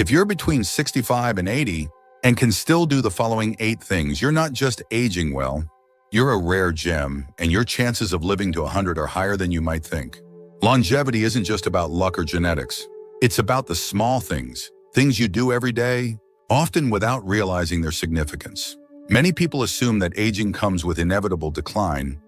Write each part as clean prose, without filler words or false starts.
If you're between 65 and 80 and can still do the following 8 things, you're not just aging well, you're a rare gem, and your chances of living to 100 are higher than you might think. Longevity isn't just about luck or genetics. It's about the small things you do every day, often without realizing their significance. Many people assume that aging comes with inevitable decline,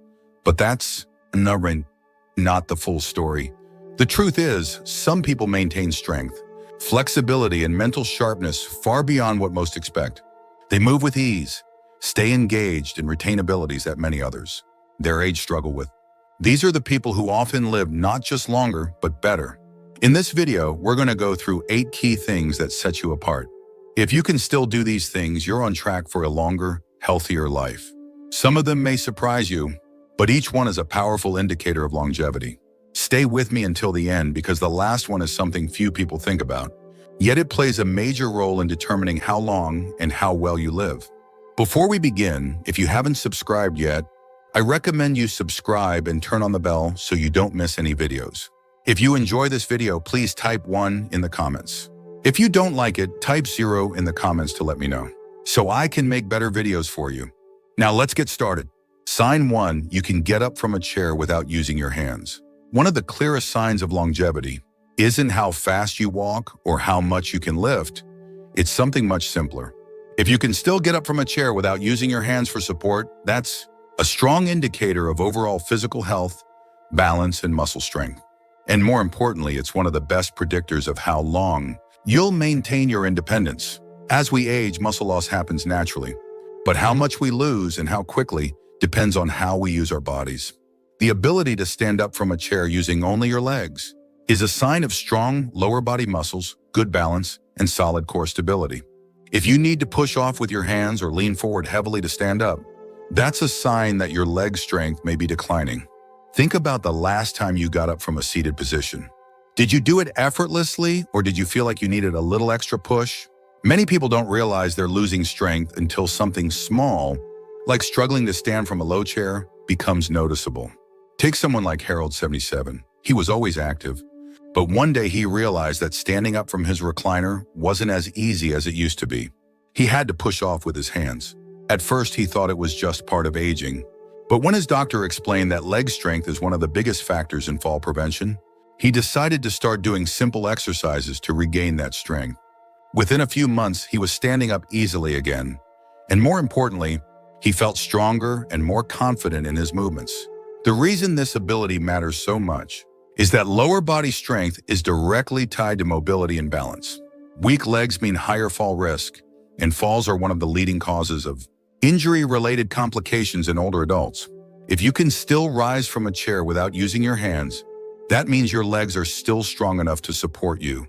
but that's not the full story. The truth is, some people maintain strength, flexibility, and mental sharpness far beyond what most expect. They move with ease, stay engaged, and retain abilities that many others their age struggle with. These are the people who often live not just longer, but better. In this video, we're going to go through 8 key things that set you apart. If you can still do these things, you're on track for a longer, healthier life. Some of them may surprise you, but each one is a powerful indicator of longevity. Stay with me until the end because the last one is something few people think about. Yet it plays a major role in determining how long and how well you live. Before we begin, if you haven't subscribed yet, I recommend you subscribe and turn on the bell so you don't miss any videos. If you enjoy this video, please type 1 in the comments. If you don't like it, type 0 in the comments to let me know, so I can make better videos for you. Now let's get started. Sign 1, you can get up from a chair without using your hands. One of the clearest signs of longevity isn't how fast you walk or how much you can lift. It's something much simpler. If you can still get up from a chair without using your hands for support, that's a strong indicator of overall physical health, balance, and muscle strength. And more importantly, it's one of the best predictors of how long you'll maintain your independence. As we age, muscle loss happens naturally, but how much we lose and how quickly depends on how we use our bodies. The ability to stand up from a chair using only your legs is a sign of strong lower body muscles, good balance, and solid core stability. If you need to push off with your hands or lean forward heavily to stand up, that's a sign that your leg strength may be declining. Think about the last time you got up from a seated position. Did you do it effortlessly, or did you feel like you needed a little extra push? Many people don't realize they're losing strength until something small, like struggling to stand from a low chair, becomes noticeable. Take someone like Harold, 77. He was always active, but one day he realized that standing up from his recliner wasn't as easy as it used to be. He had to push off with his hands. At first, he thought it was just part of aging, but when his doctor explained that leg strength is one of the biggest factors in fall prevention, he decided to start doing simple exercises to regain that strength. Within a few months, he was standing up easily again, and more importantly, he felt stronger and more confident in his movements. The reason this ability matters so much is that lower body strength is directly tied to mobility and balance. Weak legs mean higher fall risk, and falls are one of the leading causes of injury-related complications in older adults. If you can still rise from a chair without using your hands, that means your legs are still strong enough to support you.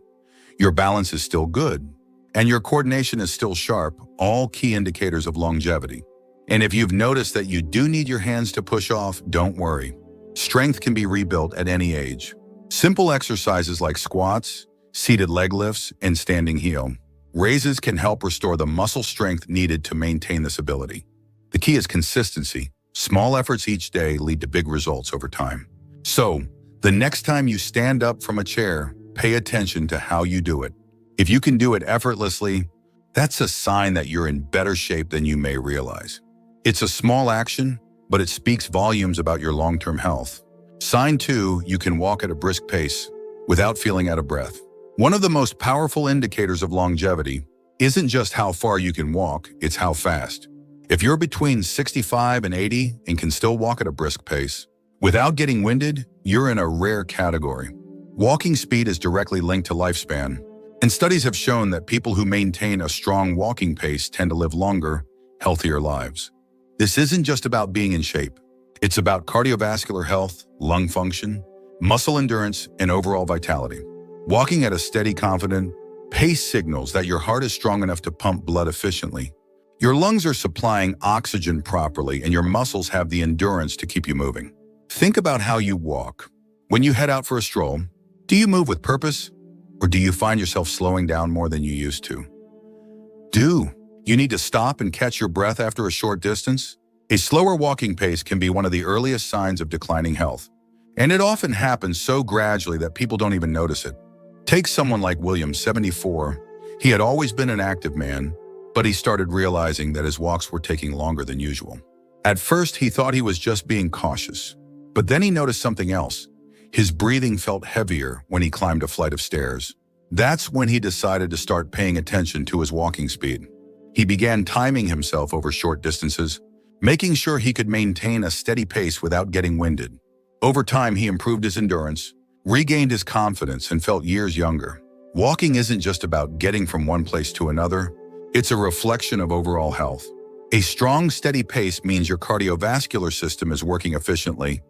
Your balance is still good, and your coordination is still sharp, all key indicators of longevity. And if you've noticed that you do need your hands to push off, don't worry. Strength can be rebuilt at any age. Simple exercises like squats, seated leg lifts, and standing heel raises can help restore the muscle strength needed to maintain this ability. The key is consistency. Small efforts each day lead to big results over time. So, the next time you stand up from a chair, pay attention to how you do it. If you can do it effortlessly, that's a sign that you're in better shape than you may realize. It's a small action, but it speaks volumes about your long-term health. Sign 2, you can walk at a brisk pace without feeling out of breath. One of the most powerful indicators of longevity isn't just how far you can walk, it's how fast. If you're between 65 and 80 and can still walk at a brisk pace without getting winded, you're in a rare category. Walking speed is directly linked to lifespan, and studies have shown that people who maintain a strong walking pace tend to live longer, healthier lives. This isn't just about being in shape. It's about cardiovascular health, lung function, muscle endurance, and overall vitality. Walking at a steady, confident pace signals that your heart is strong enough to pump blood efficiently. Your lungs are supplying oxygen properly, and your muscles have the endurance to keep you moving. Think about how you walk. When you head out for a stroll, do you move with purpose, or do you find yourself slowing down more than you used to? Do you need to stop and catch your breath after a short distance? A slower walking pace can be one of the earliest signs of declining health, and it often happens so gradually that people don't even notice it. Take someone like William, 74. He had always been an active man, but he started realizing that his walks were taking longer than usual. At first, he thought he was just being cautious, but then he noticed something else. His breathing felt heavier when he climbed a flight of stairs. That's when he decided to start paying attention to his walking speed. He began timing himself over short distances, making sure he could maintain a steady pace without getting winded. Over time, he improved his endurance, regained his confidence, and felt years younger. Walking isn't just about getting from one place to another, it's a reflection of overall health. A strong, steady pace means your cardiovascular system is working efficiently,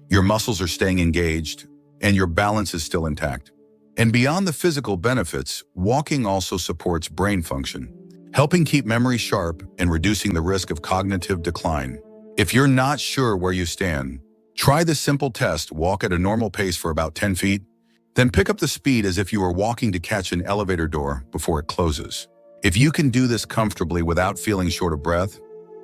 your muscles are staying engaged, and your balance is still intact. And beyond the physical benefits, walking also supports brain function, helping keep memory sharp and reducing the risk of cognitive decline. If you're not sure where you stand, try this simple test: walk at a normal pace for about 10 feet, then pick up the speed as if you were walking to catch an elevator door before it closes. If you can do this comfortably without feeling short of breath,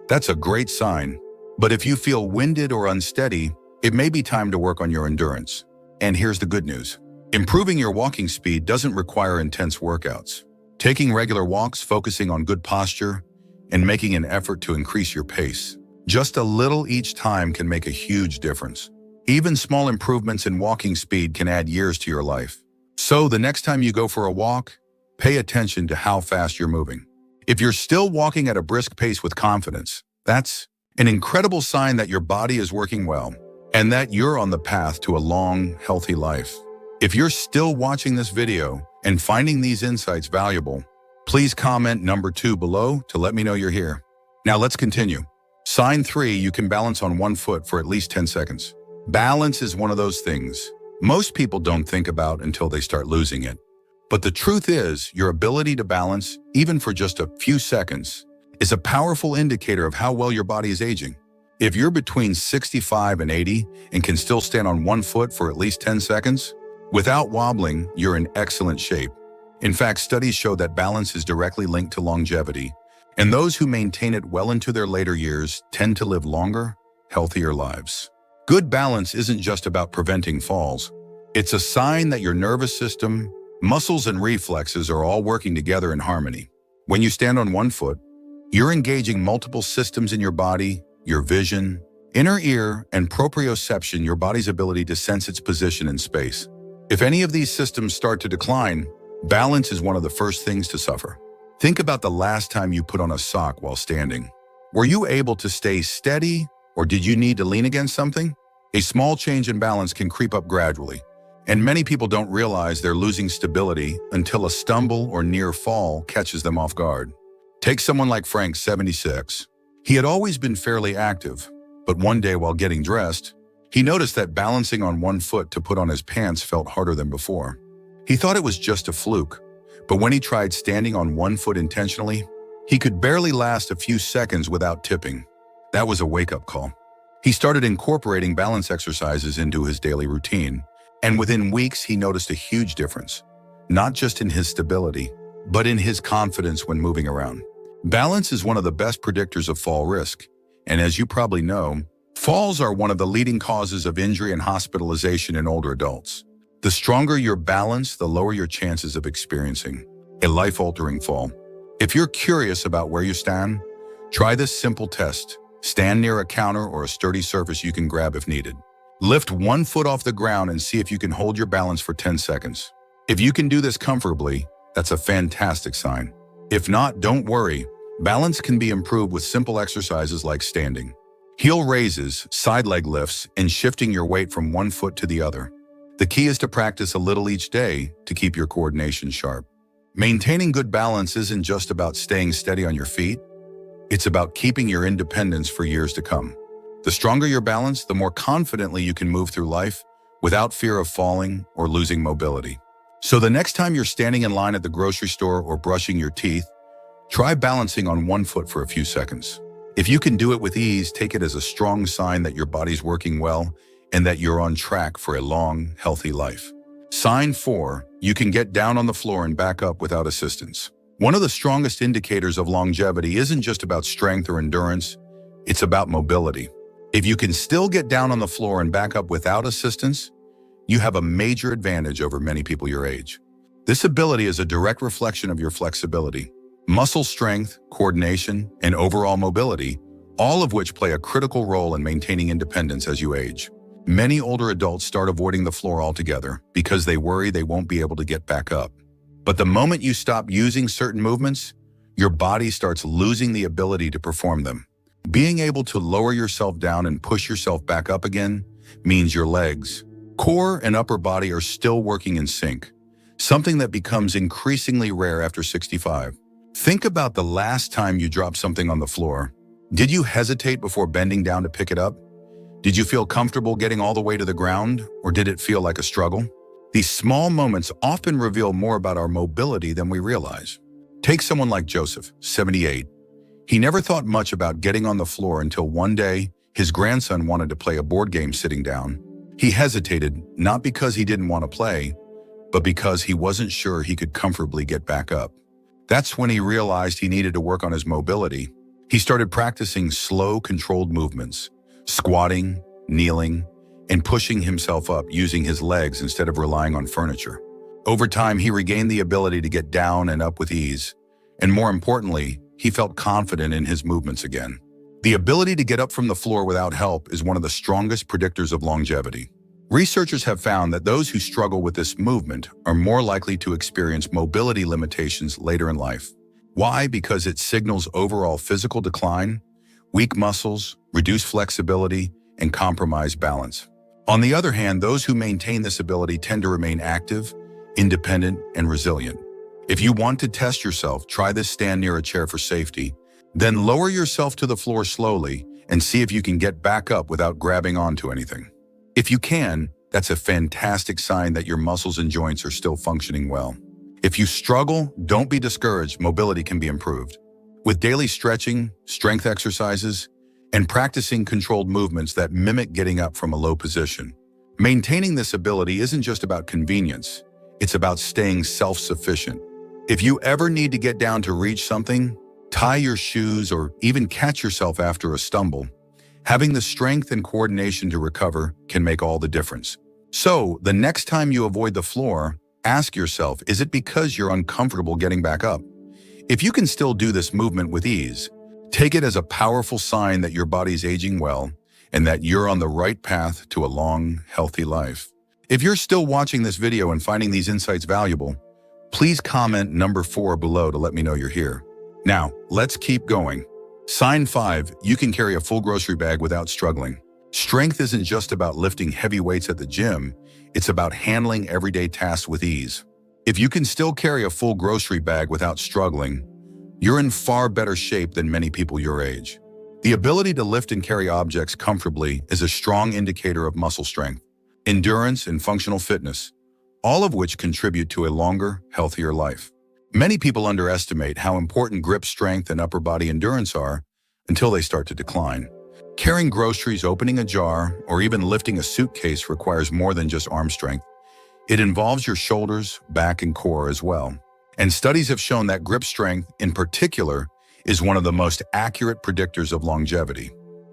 that's a great sign. But if you feel winded or unsteady, it may be time to work on your endurance. And here's the good news. Improving your walking speed doesn't require intense workouts. Taking regular walks, focusing on good posture, and making an effort to increase your pace, just a little each time, can make a huge difference. Even small improvements in walking speed can add years to your life. So the next time you go for a walk, pay attention to how fast you're moving. If you're still walking at a brisk pace with confidence, that's an incredible sign that your body is working well and that you're on the path to a long, healthy life. If you're still watching this video and finding these insights valuable, please comment number 2 below to let me know you're here. Now let's continue. Sign 3, you can balance on one foot for at least 10 seconds. Balance is one of those things most people don't think about until they start losing it. But the truth is, your ability to balance, even for just a few seconds, is a powerful indicator of how well your body is aging. If you're between 65 and 80 and can still stand on one foot for at least 10 seconds, without wobbling, you're in excellent shape. In fact, studies show that balance is directly linked to longevity, and those who maintain it well into their later years tend to live longer, healthier lives. Good balance isn't just about preventing falls. It's a sign that your nervous system, muscles, and reflexes are all working together in harmony. When you stand on one foot, you're engaging multiple systems in your body: your vision, inner ear, and proprioception, your body's ability to sense its position in space. If any of these systems start to decline, balance is one of the first things to suffer. Think about the last time you put on a sock while standing. Were you able to stay steady, or did you need to lean against something? A small change in balance can creep up gradually, and many people don't realize they're losing stability until a stumble or near fall catches them off guard. Take someone like Frank, 76. He had always been fairly active, but one day while getting dressed, he noticed that balancing on one foot to put on his pants felt harder than before. He thought it was just a fluke, but when he tried standing on one foot intentionally, he could barely last a few seconds without tipping. That was a wake-up call. He started incorporating balance exercises into his daily routine, and within weeks he noticed a huge difference, not just in his stability, but in his confidence when moving around. Balance is one of the best predictors of fall risk, and as you probably know, falls are one of the leading causes of injury and hospitalization in older adults. The stronger your balance, the lower your chances of experiencing a life-altering fall. If you're curious about where you stand, try this simple test. Stand near a counter or a sturdy surface you can grab if needed. Lift one foot off the ground and see if you can hold your balance for 10 seconds. If you can do this comfortably, that's a fantastic sign. If not, don't worry. Balance can be improved with simple exercises like standing, heel raises, side leg lifts, and shifting your weight from one foot to the other. The key is to practice a little each day to keep your coordination sharp. Maintaining good balance isn't just about staying steady on your feet. It's about keeping your independence for years to come. The stronger your balance, the more confidently you can move through life without fear of falling or losing mobility. So the next time you're standing in line at the grocery store or brushing your teeth, try balancing on one foot for a few seconds. If you can do it with ease, take it as a strong sign that your body's working well and that you're on track for a long, healthy life. Sign 4, you can get down on the floor and back up without assistance. One of the strongest indicators of longevity isn't just about strength or endurance, it's about mobility. If you can still get down on the floor and back up without assistance, you have a major advantage over many people your age. This ability is a direct reflection of your flexibility, muscle strength, coordination, and overall mobility, all of which play a critical role in maintaining independence as you age. Many older adults start avoiding the floor altogether because they worry they won't be able to get back up. But the moment you stop using certain movements, your body starts losing the ability to perform them. Being able to lower yourself down and push yourself back up again means your legs, core, and upper body are still working in sync, something that becomes increasingly rare after 65. Think about the last time you dropped something on the floor. Did you hesitate before bending down to pick it up? Did you feel comfortable getting all the way to the ground, or did it feel like a struggle? These small moments often reveal more about our mobility than we realize. Take someone like Joseph, 78. He never thought much about getting on the floor until one day his grandson wanted to play a board game sitting down. He hesitated, not because he didn't want to play, but because he wasn't sure he could comfortably get back up. That's when he realized he needed to work on his mobility. He started practicing slow, controlled movements, squatting, kneeling, and pushing himself up using his legs instead of relying on furniture. Over time, he regained the ability to get down and up with ease, and more importantly, he felt confident in his movements again. The ability to get up from the floor without help is one of the strongest predictors of longevity. Researchers have found that those who struggle with this movement are more likely to experience mobility limitations later in life. Why? Because it signals overall physical decline, weak muscles, reduced flexibility, and compromised balance. On the other hand, those who maintain this ability tend to remain active, independent, and resilient. If you want to test yourself, try this stand near a chair for safety, then lower yourself to the floor slowly and see if you can get back up without grabbing onto anything. If you can, that's a fantastic sign that your muscles and joints are still functioning well. If you struggle, don't be discouraged. Mobility can be improved. With daily stretching, strength exercises, and practicing controlled movements that mimic getting up from a low position. Maintaining this ability isn't just about convenience, it's about staying self-sufficient. If you ever need to get down to reach something, tie your shoes, or even catch yourself after a stumble, having the strength and coordination to recover can make all the difference. So, the next time you avoid the floor, ask yourself, is it because you're uncomfortable getting back up? If you can still do this movement with ease, take it as a powerful sign that your body's aging well and that you're on the right path to a long, healthy life. If you're still watching this video and finding these insights valuable, please comment number 4 below to let me know you're here. Now, let's keep going. Sign 5, you can carry a full grocery bag without struggling. Strength isn't just about lifting heavy weights at the gym, it's about handling everyday tasks with ease. If you can still carry a full grocery bag without struggling, you're in far better shape than many people your age. The ability to lift and carry objects comfortably is a strong indicator of muscle strength, endurance, and functional fitness, all of which contribute to a longer, healthier life. Many people underestimate how important grip strength and upper body endurance are until they start to decline. Carrying groceries, opening a jar, or even lifting a suitcase requires more than just arm strength. It involves your shoulders, back, and core as well. And studies have shown that grip strength, in particular, is one of the most accurate predictors of longevity.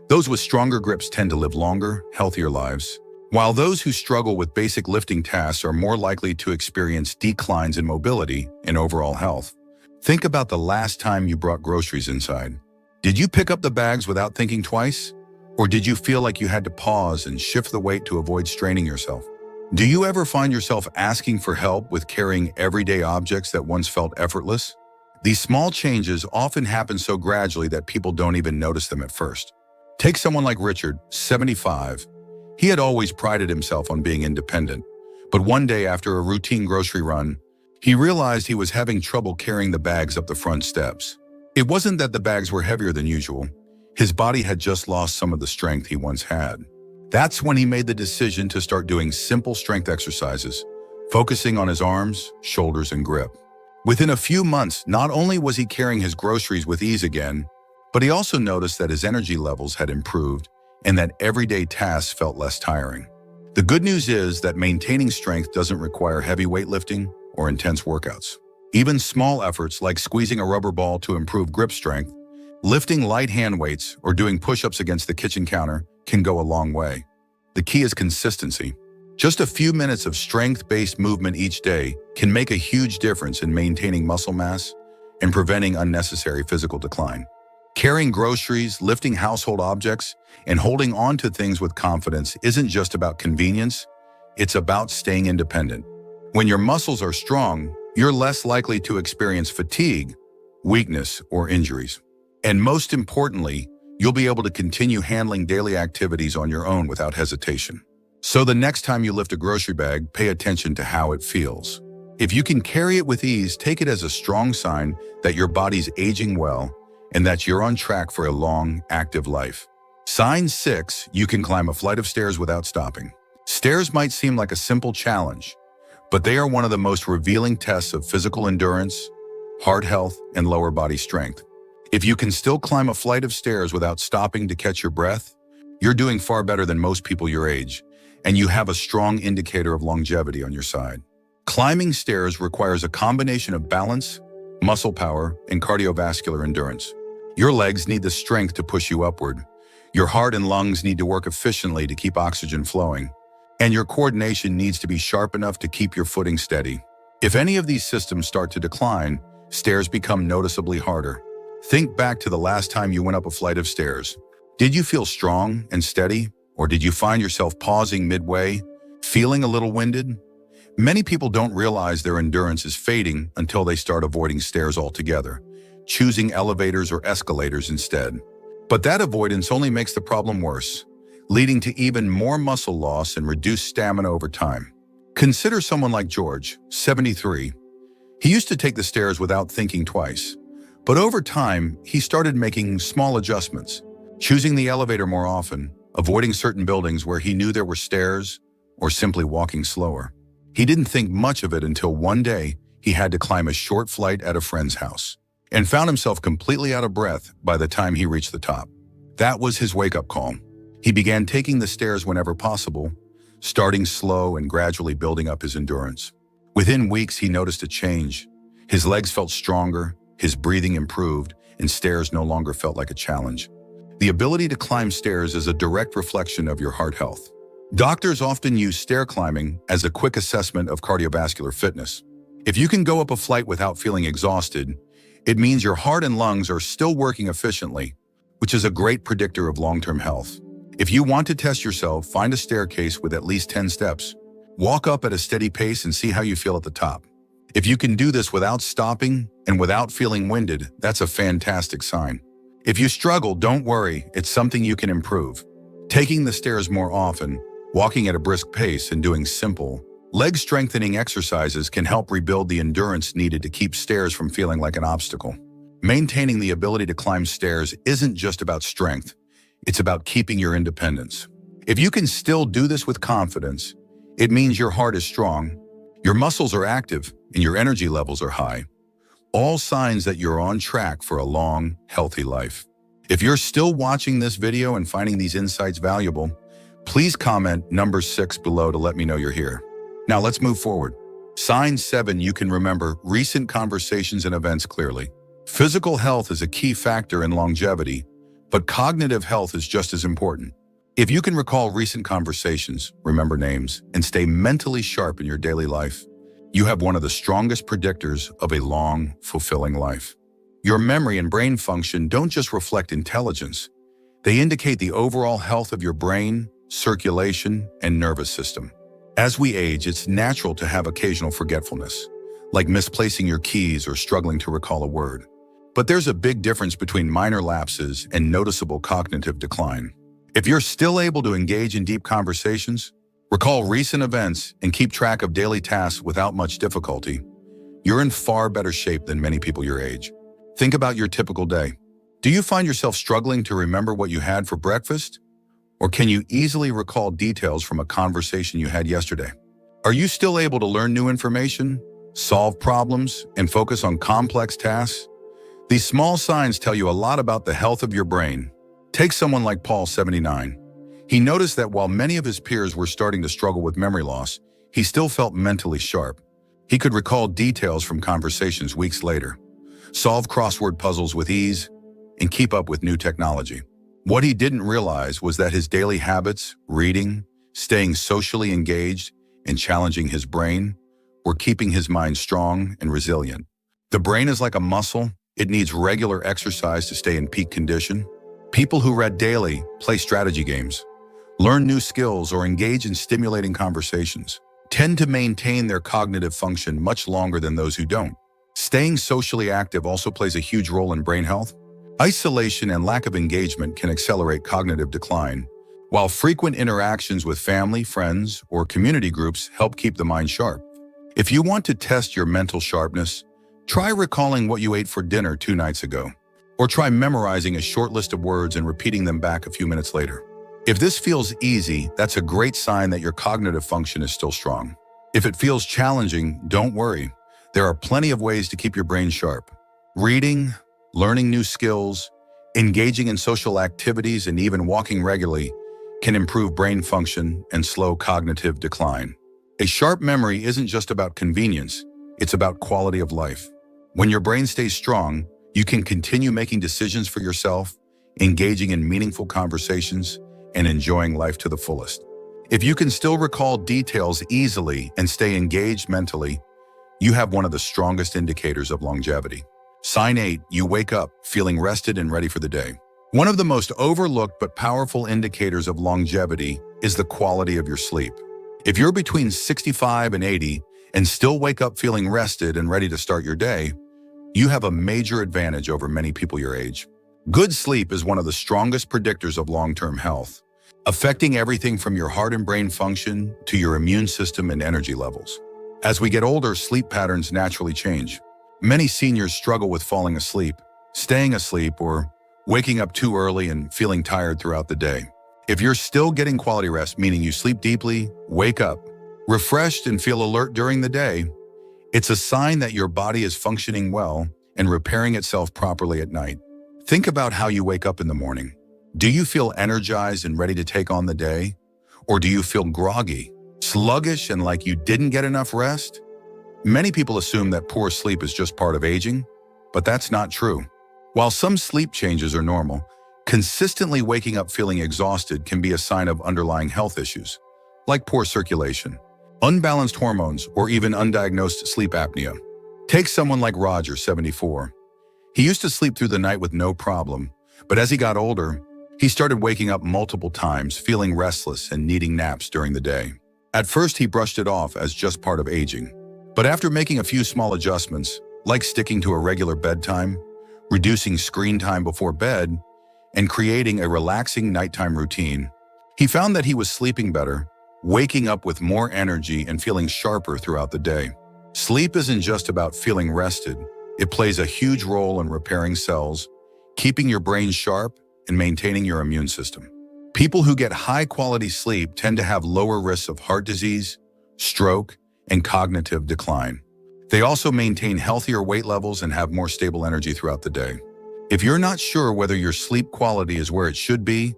Those with stronger grips tend to live longer, healthier lives, while those who struggle with basic lifting tasks are more likely to experience declines in mobility and overall health. Think about the last time you brought groceries inside. Did you pick up the bags without thinking twice? Or did you feel like you had to pause and shift the weight to avoid straining yourself? Do you ever find yourself asking for help with carrying everyday objects that once felt effortless? These small changes often happen so gradually that people don't even notice them at first. Take someone like Richard, 75. He had always prided himself on being independent, but one day after a routine grocery run, he realized he was having trouble carrying the bags up the front steps. It wasn't that the bags were heavier than usual. His body had just lost some of the strength he once had. That's when he made the decision to start doing simple strength exercises, focusing on his arms, shoulders, and grip. Within a few months, not only was he carrying his groceries with ease again, but he also noticed that his energy levels had improved and that everyday tasks felt less tiring. The good news is that maintaining strength doesn't require heavy weightlifting or intense workouts. Even small efforts like squeezing a rubber ball to improve grip strength, lifting light hand weights, or doing push-ups against the kitchen counter can go a long way. The key is consistency. Just a few minutes of strength-based movement each day can make a huge difference in maintaining muscle mass and preventing unnecessary physical decline. Carrying groceries, lifting household objects, and holding on to things with confidence isn't just about convenience, it's about staying independent. When your muscles are strong, you're less likely to experience fatigue, weakness, or injuries. And most importantly, you'll be able to continue handling daily activities on your own without hesitation. So the next time you lift a grocery bag, pay attention to how it feels. If you can carry it with ease, take it as a strong sign that your body's aging well and that you're on track for a long, active life. Sign 6, you can climb a flight of stairs without stopping. Stairs might seem like a simple challenge, but they are one of the most revealing tests of physical endurance, heart health, and lower body strength. If you can still climb a flight of stairs without stopping to catch your breath, you're doing far better than most people your age, and you have a strong indicator of longevity on your side. Climbing stairs requires a combination of balance, muscle power, and cardiovascular endurance. Your legs need the strength to push you upward. Your heart and lungs need to work efficiently to keep oxygen flowing. And your coordination needs to be sharp enough to keep your footing steady. If any of these systems start to decline, stairs become noticeably harder. Think back to the last time you went up a flight of stairs. Did you feel strong and steady, or did you find yourself pausing midway, feeling a little winded? Many people don't realize their endurance is fading until they start avoiding stairs altogether, choosing elevators or escalators instead. But that avoidance only makes the problem worse, leading to even more muscle loss and reduced stamina over time. Consider someone like George, 73. He used to take the stairs without thinking twice. But over time, he started making small adjustments, choosing the elevator more often, avoiding certain buildings where he knew there were stairs, or simply walking slower. He didn't think much of it until one day he had to climb a short flight at a friend's house and found himself completely out of breath by the time he reached the top. That was his wake-up call. He began taking the stairs whenever possible, starting slow and gradually building up his endurance. Within weeks, he noticed a change. His legs felt stronger, his breathing improved, and stairs no longer felt like a challenge. The ability to climb stairs is a direct reflection of your heart health. Doctors often use stair climbing as a quick assessment of cardiovascular fitness. If you can go up a flight without feeling exhausted, it means your heart and lungs are still working efficiently, which is a great predictor of long-term health. If you want to test yourself, find a staircase with at least 10 steps. Walk up at a steady pace and see how you feel at the top. If you can do this without stopping and without feeling winded, that's a fantastic sign. If you struggle, don't worry, it's something you can improve. Taking the stairs more often, walking at a brisk pace, and doing simple, leg-strengthening exercises can help rebuild the endurance needed to keep stairs from feeling like an obstacle. Maintaining the ability to climb stairs isn't just about strength, it's about keeping your independence. If you can still do this with confidence, it means your heart is strong, your muscles are active, and your energy levels are high. All signs that you're on track for a long, healthy life. If you're still watching this video and finding these insights valuable, please comment number 6 below to let me know you're here. Now let's move forward. Sign 7, you can remember recent conversations and events clearly. Physical health is a key factor in longevity, but cognitive health is just as important. If you can recall recent conversations, remember names, and stay mentally sharp in your daily life, you have one of the strongest predictors of a long, fulfilling life. Your memory and brain function don't just reflect intelligence, they indicate the overall health of your brain, circulation, and nervous system. As we age, it's natural to have occasional forgetfulness, like misplacing your keys or struggling to recall a word. But there's a big difference between minor lapses and noticeable cognitive decline. If you're still able to engage in deep conversations, recall recent events, and keep track of daily tasks without much difficulty, you're in far better shape than many people your age. Think about your typical day. Do you find yourself struggling to remember what you had for breakfast? Or can you easily recall details from a conversation you had yesterday? Are you still able to learn new information, solve problems, and focus on complex tasks? These small signs tell you a lot about the health of your brain. Take someone like Paul, 79. He noticed that while many of his peers were starting to struggle with memory loss, he still felt mentally sharp. He could recall details from conversations weeks later, solve crossword puzzles with ease, and keep up with new technology. What he didn't realize was that his daily habits, reading, staying socially engaged and challenging his brain, or keeping his mind strong and resilient. The brain is like a muscle. It needs regular exercise to stay in peak condition. People who read daily, play strategy games, learn new skills, or engage in stimulating conversations tend to maintain their cognitive function much longer than those who don't. Staying socially active also plays a huge role in brain health. Isolation and lack of engagement can accelerate cognitive decline, while frequent interactions with family, friends, or community groups help keep the mind sharp. If you want to test your mental sharpness, try recalling what you ate for dinner 2 nights ago, or try memorizing a short list of words and repeating them back a few minutes later. If this feels easy, that's a great sign that your cognitive function is still strong. If it feels challenging, don't worry. There are plenty of ways to keep your brain sharp. Reading, learning new skills, engaging in social activities, and even walking regularly can improve brain function and slow cognitive decline. A sharp memory isn't just about convenience, it's about quality of life. When your brain stays strong, you can continue making decisions for yourself, engaging in meaningful conversations, and enjoying life to the fullest. If you can still recall details easily and stay engaged mentally, you have one of the strongest indicators of longevity. Sign 8, you wake up feeling rested and ready for the day. One of the most overlooked but powerful indicators of longevity is the quality of your sleep. If you're between 65 and 80 and still wake up feeling rested and ready to start your day, you have a major advantage over many people your age. Good sleep is one of the strongest predictors of long-term health, affecting everything from your heart and brain function to your immune system and energy levels. As we get older, sleep patterns naturally change. Many seniors struggle with falling asleep, staying asleep, or waking up too early and feeling tired throughout the day. If you're still getting quality rest, meaning you sleep deeply, wake up refreshed, and feel alert during the day, it's a sign that your body is functioning well and repairing itself properly at night. Think about how you wake up in the morning. Do you feel energized and ready to take on the day? Or do you feel groggy, sluggish, and like you didn't get enough rest? Many people assume that poor sleep is just part of aging, but that's not true. While some sleep changes are normal, consistently waking up feeling exhausted can be a sign of underlying health issues, like poor circulation, unbalanced hormones, or even undiagnosed sleep apnea. Take someone like Roger, 74. He used to sleep through the night with no problem, but as he got older, he started waking up multiple times, feeling restless and needing naps during the day. At first, he brushed it off as just part of aging. But after making a few small adjustments, like sticking to a regular bedtime, reducing screen time before bed, and creating a relaxing nighttime routine, he found that he was sleeping better, waking up with more energy, and feeling sharper throughout the day. Sleep isn't just about feeling rested. It plays a huge role in repairing cells, keeping your brain sharp, and maintaining your immune system. People who get high-quality sleep tend to have lower risks of heart disease, stroke, and cognitive decline. They also maintain healthier weight levels and have more stable energy throughout the day. If you're not sure whether your sleep quality is where it should be,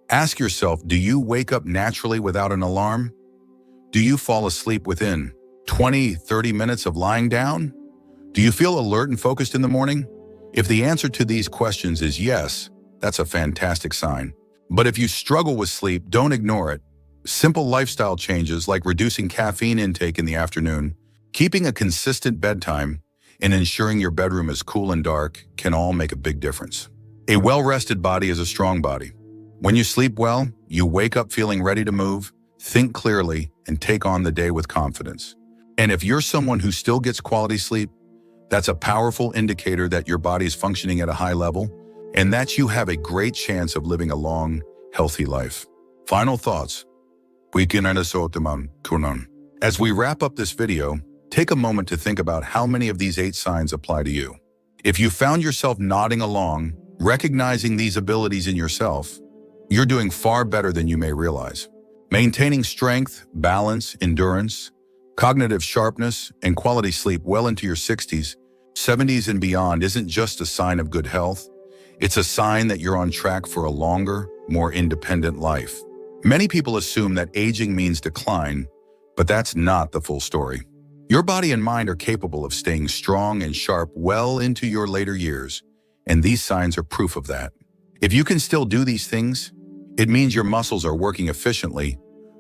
ask yourself, do you wake up naturally without an alarm? Do you fall asleep within 20-30 minutes of lying down? Do you feel alert and focused in the morning? If the answer to these questions is yes, that's a fantastic sign. But if you struggle with sleep, don't ignore it. Simple lifestyle changes like reducing caffeine intake in the afternoon, keeping a consistent bedtime, and ensuring your bedroom is cool and dark can all make a big difference. A well-rested body is a strong body. When you sleep well, you wake up feeling ready to move, think clearly, and take on the day with confidence. And if you're someone who still gets quality sleep, that's a powerful indicator that your body is functioning at a high level and that you have a great chance of living a long, healthy life. Final thoughts. As we wrap up this video, take a moment to think about how many of these 8 signs apply to you. If you found yourself nodding along, recognizing these abilities in yourself, you're doing far better than you may realize. Maintaining strength, balance, endurance, cognitive sharpness, and quality sleep well into your 60s, 70s, and beyond isn't just a sign of good health. It's a sign that you're on track for a longer, more independent life. Many people assume that aging means decline, but that's not the full story. Your body and mind are capable of staying strong and sharp well into your later years, and these signs are proof of that. If you can still do these things, it means your muscles are working efficiently,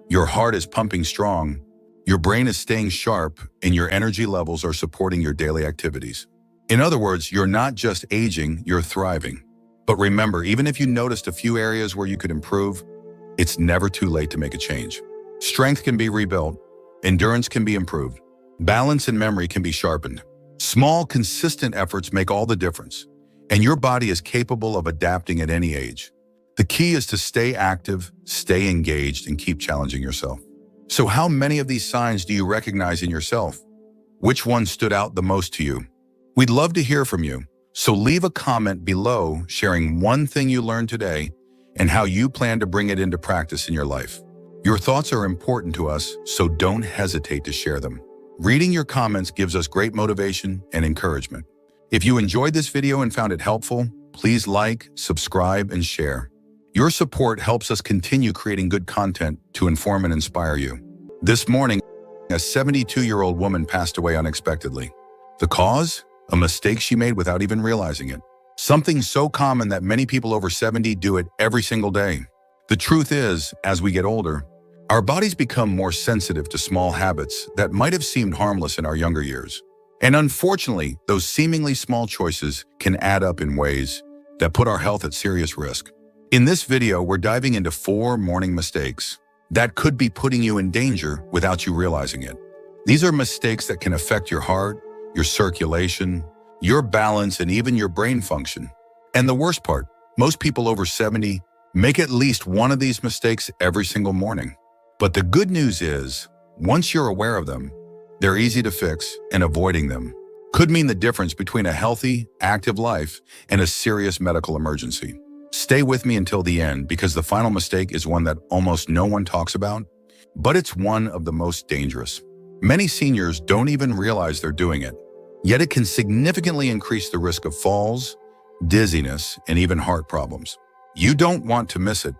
Your heart is pumping strong, your brain is staying sharp, and your energy levels are supporting your daily activities. In other words, you're not just aging, you're thriving. But remember, even if you noticed a few areas where you could improve, it's never too late to make a change. Strength can be rebuilt, endurance can be improved, balance and memory can be sharpened. Small, consistent efforts make all the difference, and your body is capable of adapting at any age. The key is to stay active, stay engaged, and keep challenging yourself. So how many of these signs do you recognize in yourself? Which one stood out the most to you? We'd love to hear from you, so leave a comment below sharing one thing you learned today and how you plan to bring it into practice in your life. Your thoughts are important to us, so don't hesitate to share them. Reading your comments gives us great motivation and encouragement. If you enjoyed this video and found it helpful, please like, subscribe, and share. Your support helps us continue creating good content to inform and inspire you. This morning, a 72-year-old woman passed away unexpectedly. The cause? A mistake she made without even realizing it. Something so common that many people over 70 do it every single day. The truth is, as we get older, our bodies become more sensitive to small habits that might have seemed harmless in our younger years. And unfortunately, those seemingly small choices can add up in ways that put our health at serious risk. In this video, we're diving into 4 morning mistakes that could be putting you in danger without you realizing it. These are mistakes that can affect your heart, your circulation, your balance, and even your brain function. And the worst part, most people over 70 make at least one of these mistakes every single morning. But the good news is, once you're aware of them, they're easy to fix, and avoiding them could mean the difference between a healthy, active life and a serious medical emergency. Stay with me until the end, because the final mistake is one that almost no one talks about, but it's one of the most dangerous. Many seniors don't even realize they're doing it, yet it can significantly increase the risk of falls, dizziness, and even heart problems. You don't want to miss it.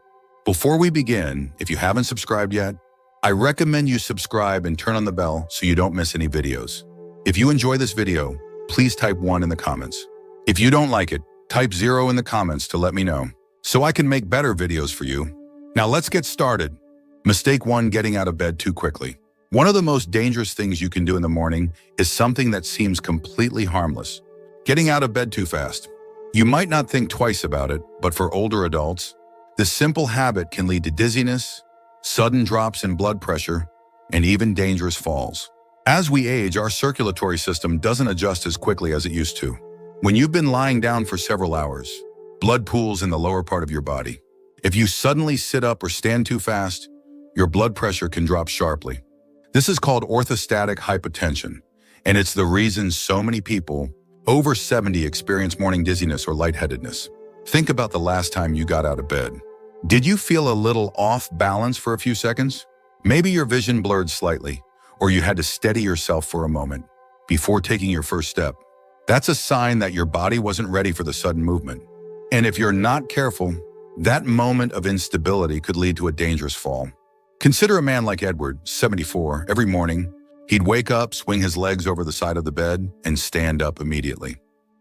Before we begin, if you haven't subscribed yet, I recommend you subscribe and turn on the bell so you don't miss any videos. If you enjoy this video, please type 1 in the comments. If you don't like it, type 0 in the comments to let me know, so I can make better videos for you. Now let's get started. Mistake 1: getting out of bed too quickly. One of the most dangerous things you can do in the morning is something that seems completely harmless: getting out of bed too fast. You might not think twice about it, but for older adults, this simple habit can lead to dizziness, sudden drops in blood pressure, and even dangerous falls. As we age, our circulatory system doesn't adjust as quickly as it used to. When you've been lying down for several hours, blood pools in the lower part of your body. If you suddenly sit up or stand too fast, your blood pressure can drop sharply. This is called orthostatic hypotension, and it's the reason so many people over 70 experience morning dizziness or lightheadedness. Think about the last time you got out of bed. Did you feel a little off balance for a few seconds? Maybe your vision blurred slightly, or you had to steady yourself for a moment before taking your first step. That's a sign that your body wasn't ready for the sudden movement. And if you're not careful, that moment of instability could lead to a dangerous fall. Consider a man like Edward, 74. Every morning, he'd wake up, swing his legs over the side of the bed, and stand up immediately.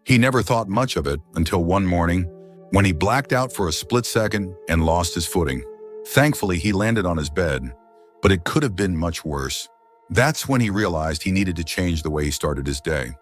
He never thought much of it until one morning when he blacked out for a split second and lost his footing. Thankfully, he landed on his bed, but it could have been much worse. That's when he realized he needed to change the way he started his day.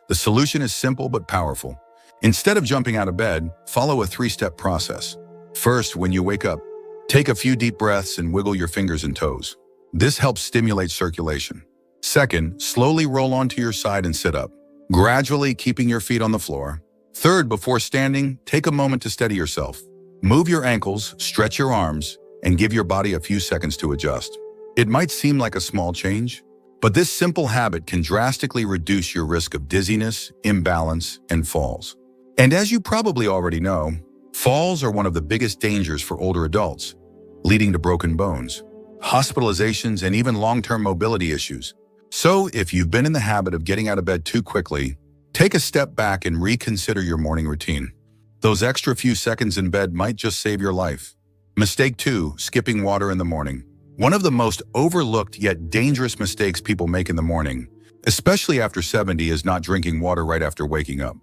The solution is simple but powerful. Instead of jumping out of bed, follow a 3-step process. First, when you wake up, take a few deep breaths and wiggle your fingers and toes. This helps stimulate circulation. Second, slowly roll onto your side and sit up, gradually keeping your feet on the floor. Third, before standing, take a moment to steady yourself. Move your ankles, stretch your arms, and give your body a few seconds to adjust. It might seem like a small change, but this simple habit can drastically reduce your risk of dizziness, imbalance, and falls. And as you probably already know, falls are one of the biggest dangers for older adults, leading to broken bones, hospitalizations, and even long-term mobility issues. So if you've been in the habit of getting out of bed too quickly, take a step back and reconsider your morning routine. Those extra few seconds in bed might just save your life. Mistake 2: skipping water in the morning. One of the most overlooked yet dangerous mistakes people make in the morning, especially after 70, is not drinking water right after waking up.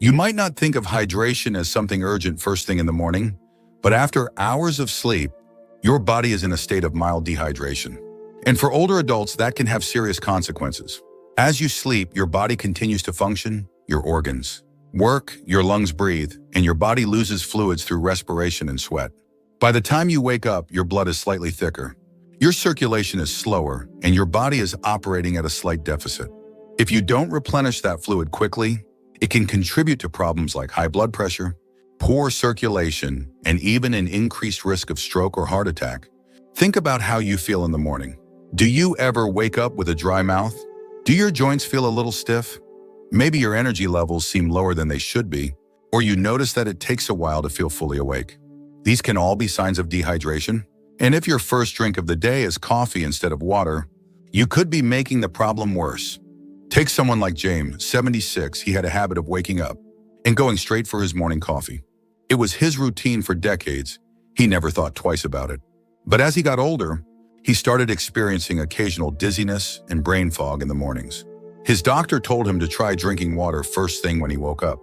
You might not think of hydration as something urgent first thing in the morning, but after hours of sleep, your body is in a state of mild dehydration. And for older adults, that can have serious consequences. As you sleep, your body continues to function, your organs work, your lungs breathe, and your body loses fluids through respiration and sweat. By the time you wake up, your blood is slightly thicker. Your circulation is slower, and your body is operating at a slight deficit. If you don't replenish that fluid quickly, it can contribute to problems like high blood pressure, poor circulation, and even an increased risk of stroke or heart attack. Think about how you feel in the morning. Do you ever wake up with a dry mouth? Do your joints feel a little stiff? Maybe your energy levels seem lower than they should be, or you notice that it takes a while to feel fully awake. These can all be signs of dehydration. And if your first drink of the day is coffee instead of water, you could be making the problem worse. Take someone like James, 76. He had a habit of waking up and going straight for his morning coffee. It was his routine for decades. He never thought twice about it. But as he got older, he started experiencing occasional dizziness and brain fog in the mornings. His doctor told him to try drinking water first thing when he woke up.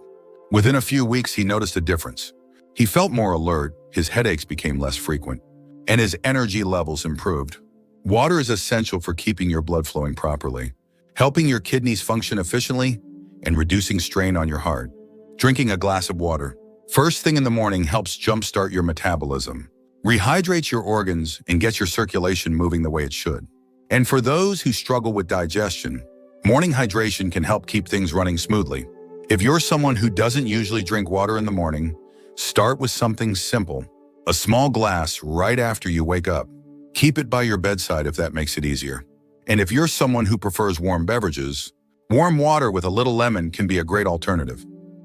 Within a few weeks, he noticed a difference. He felt more alert, his headaches became less frequent, and his energy levels improved. Water is essential for keeping your blood flowing properly, helping your kidneys function efficiently, and reducing strain on your heart. Drinking a glass of water first thing in the morning helps jumpstart your metabolism, rehydrates your organs, and gets your circulation moving the way it should. And for those who struggle with digestion, morning hydration can help keep things running smoothly. If you're someone who doesn't usually drink water in the morning, start with something simple. A small glass right after you wake up. Keep it by your bedside if that makes it easier. And if you're someone who prefers warm beverages, warm water with a little lemon can be a great alternative.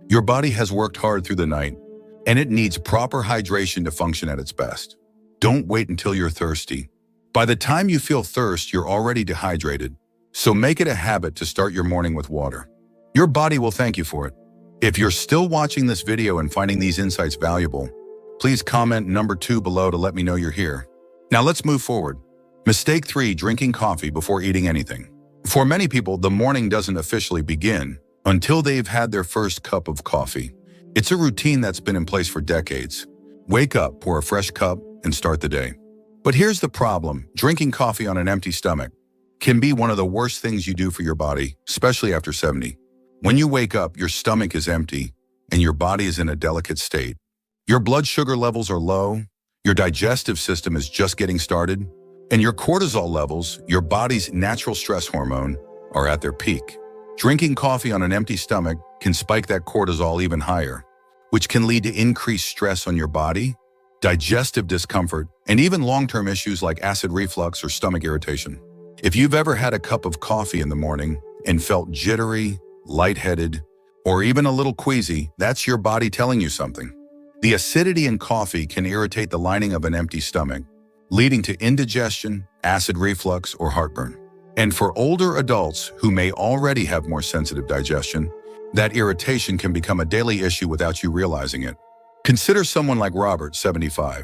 Your body has worked hard through the night, and it needs proper hydration to function at its best. Don't wait until you're thirsty. By the time you feel thirst, you're already dehydrated. So make it a habit to start your morning with water. Your body will thank you for it. If you're still watching this video and finding these insights valuable, please comment number 2 below to let me know you're here. Now let's move forward. Mistake 3, drinking coffee before eating anything. For many people, the morning doesn't officially begin until they've had their first cup of coffee. It's a routine that's been in place for decades. Wake up, pour a fresh cup, and start the day. But here's the problem. Drinking coffee on an empty stomach can be one of the worst things you do for your body, especially after 70. When you wake up, your stomach is empty and your body is in a delicate state. Your blood sugar levels are low, your digestive system is just getting started, and your cortisol levels, your body's natural stress hormone, are at their peak. Drinking coffee on an empty stomach can spike that cortisol even higher, which can lead to increased stress on your body, digestive discomfort, and even long-term issues like acid reflux or stomach irritation. If you've ever had a cup of coffee in the morning and felt jittery, lightheaded, or even a little queasy, that's your body telling you something. The acidity in coffee can irritate the lining of an empty stomach, leading to indigestion, acid reflux, or heartburn. And for older adults who may already have more sensitive digestion, that irritation can become a daily issue without you realizing it. Consider someone like Robert, 75.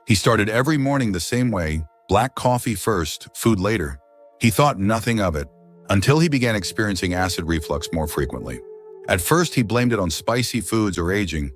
He started every morning the same way, black coffee first, food later. He thought nothing of it until he began experiencing acid reflux more frequently. At first, he blamed it on spicy foods or aging,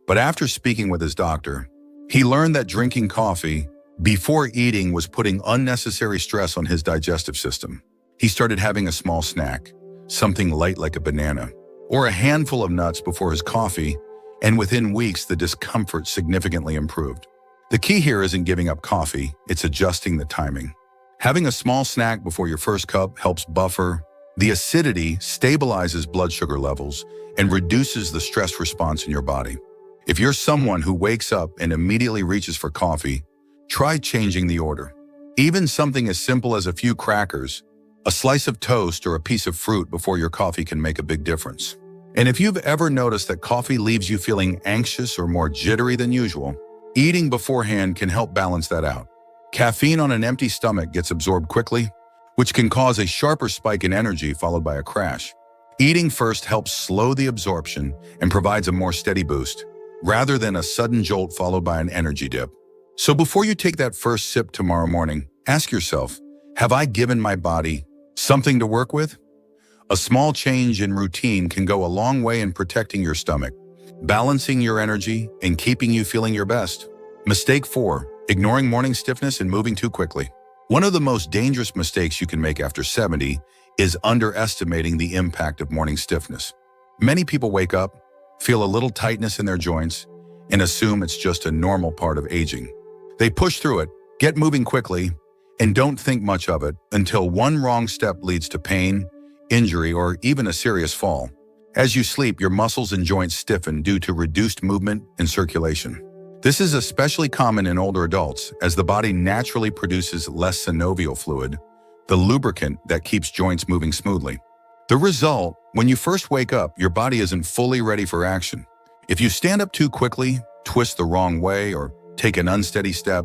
but after speaking with his doctor, he learned that drinking coffee before eating was putting unnecessary stress on his digestive system. He started having a small snack, something light like a banana, or a handful of nuts before his coffee, and within weeks, the discomfort significantly improved. The key here isn't giving up coffee, it's adjusting the timing. Having a small snack before your first cup helps buffer the acidity, stabilizes blood sugar levels, and reduces the stress response in your body. If you're someone who wakes up and immediately reaches for coffee, try changing the order. Even something as simple as a few crackers, a slice of toast, or a piece of fruit before your coffee can make a big difference. And if you've ever noticed that coffee leaves you feeling anxious or more jittery than usual, eating beforehand can help balance that out. Caffeine on an empty stomach gets absorbed quickly, which can cause a sharper spike in energy followed by a crash. Eating first helps slow the absorption and provides a more steady boost, rather than a sudden jolt followed by an energy dip. So before you take that first sip tomorrow morning, ask yourself, have I given my body something to work with? A small change in routine can go a long way in protecting your stomach, balancing your energy, and keeping you feeling your best. Mistake 4, ignoring morning stiffness and moving too quickly. One of the most dangerous mistakes you can make after 70 is underestimating the impact of morning stiffness. Many people wake up, feel a little tightness in their joints, and assume it's just a normal part of aging. They push through it, get moving quickly, and don't think much of it until one wrong step leads to pain, injury, or even a serious fall. As you sleep, your muscles and joints stiffen due to reduced movement and circulation. This is especially common in older adults as the body naturally produces less synovial fluid, the lubricant that keeps joints moving smoothly. The result, when you first wake up, your body isn't fully ready for action. If you stand up too quickly, twist the wrong way, or take an unsteady step,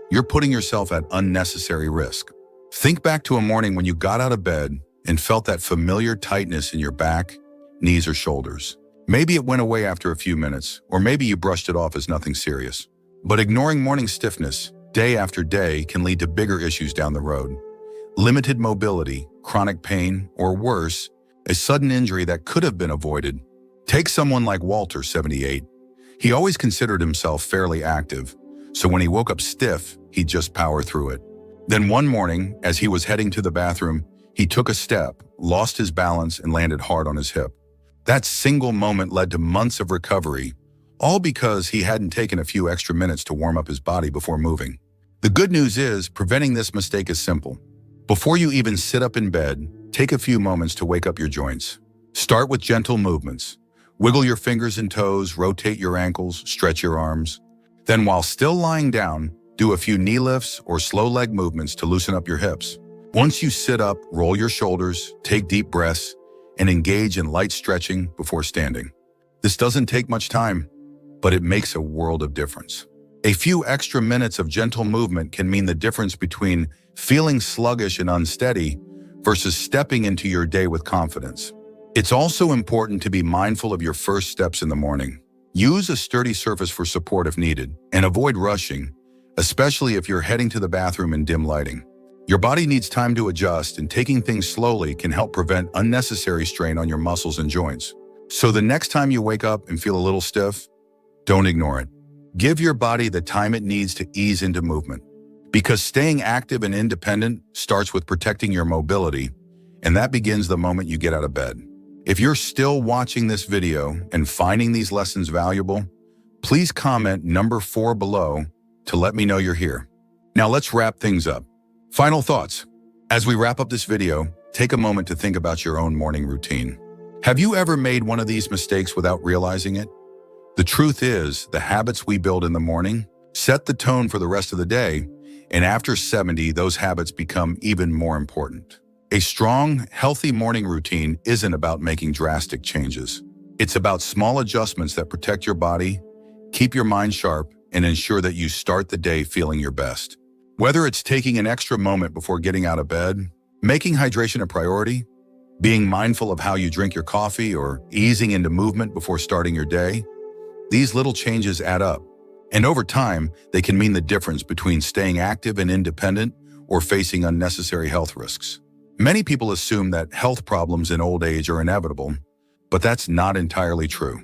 you're putting yourself at unnecessary risk. Think back to a morning when you got out of bed and felt that familiar tightness in your back, knees, or shoulders. Maybe it went away after a few minutes, or maybe you brushed it off as nothing serious. But ignoring morning stiffness day after day can lead to bigger issues down the road. Limited mobility, chronic pain, or worse, a sudden injury that could have been avoided. Take someone like Walter, 78. He always considered himself fairly active, so when he woke up stiff, he'd just power through it. Then one morning, as he was heading to the bathroom, he took a step, lost his balance, and landed hard on his hip. That single moment led to months of recovery, all because he hadn't taken a few extra minutes to warm up his body before moving. The good news is, preventing this mistake is simple. Before you even sit up in bed, take a few moments to wake up your joints. Start with gentle movements. Wiggle your fingers and toes, rotate your ankles, stretch your arms. Then while still lying down, do a few knee lifts or slow leg movements to loosen up your hips. Once you sit up, roll your shoulders, take deep breaths, and engage in light stretching before standing. This doesn't take much time, but it makes a world of difference. A few extra minutes of gentle movement can mean the difference between feeling sluggish and unsteady versus stepping into your day with confidence. It's also important to be mindful of your first steps in the morning. Use a sturdy surface for support if needed, and avoid rushing, especially if you're heading to the bathroom in dim lighting. Your body needs time to adjust, and taking things slowly can help prevent unnecessary strain on your muscles and joints. So the next time you wake up and feel a little stiff, don't ignore it. Give your body the time it needs to ease into movement. Because staying active and independent starts with protecting your mobility, and that begins the moment you get out of bed. If you're still watching this video and finding these lessons valuable, please comment number 4 below to let me know you're here. Now let's wrap things up. Final thoughts. As we wrap up this video, take a moment to think about your own morning routine. Have you ever made one of these mistakes without realizing it? The truth is, the habits we build in the morning set the tone for the rest of the day, and after 70, those habits become even more important. A strong, healthy morning routine isn't about making drastic changes. It's about small adjustments that protect your body, keep your mind sharp, and ensure that you start the day feeling your best. Whether it's taking an extra moment before getting out of bed, making hydration a priority, being mindful of how you drink your coffee, or easing into movement before starting your day, these little changes add up. And over time, they can mean the difference between staying active and independent or facing unnecessary health risks. Many people assume that health problems in old age are inevitable, but that's not entirely true.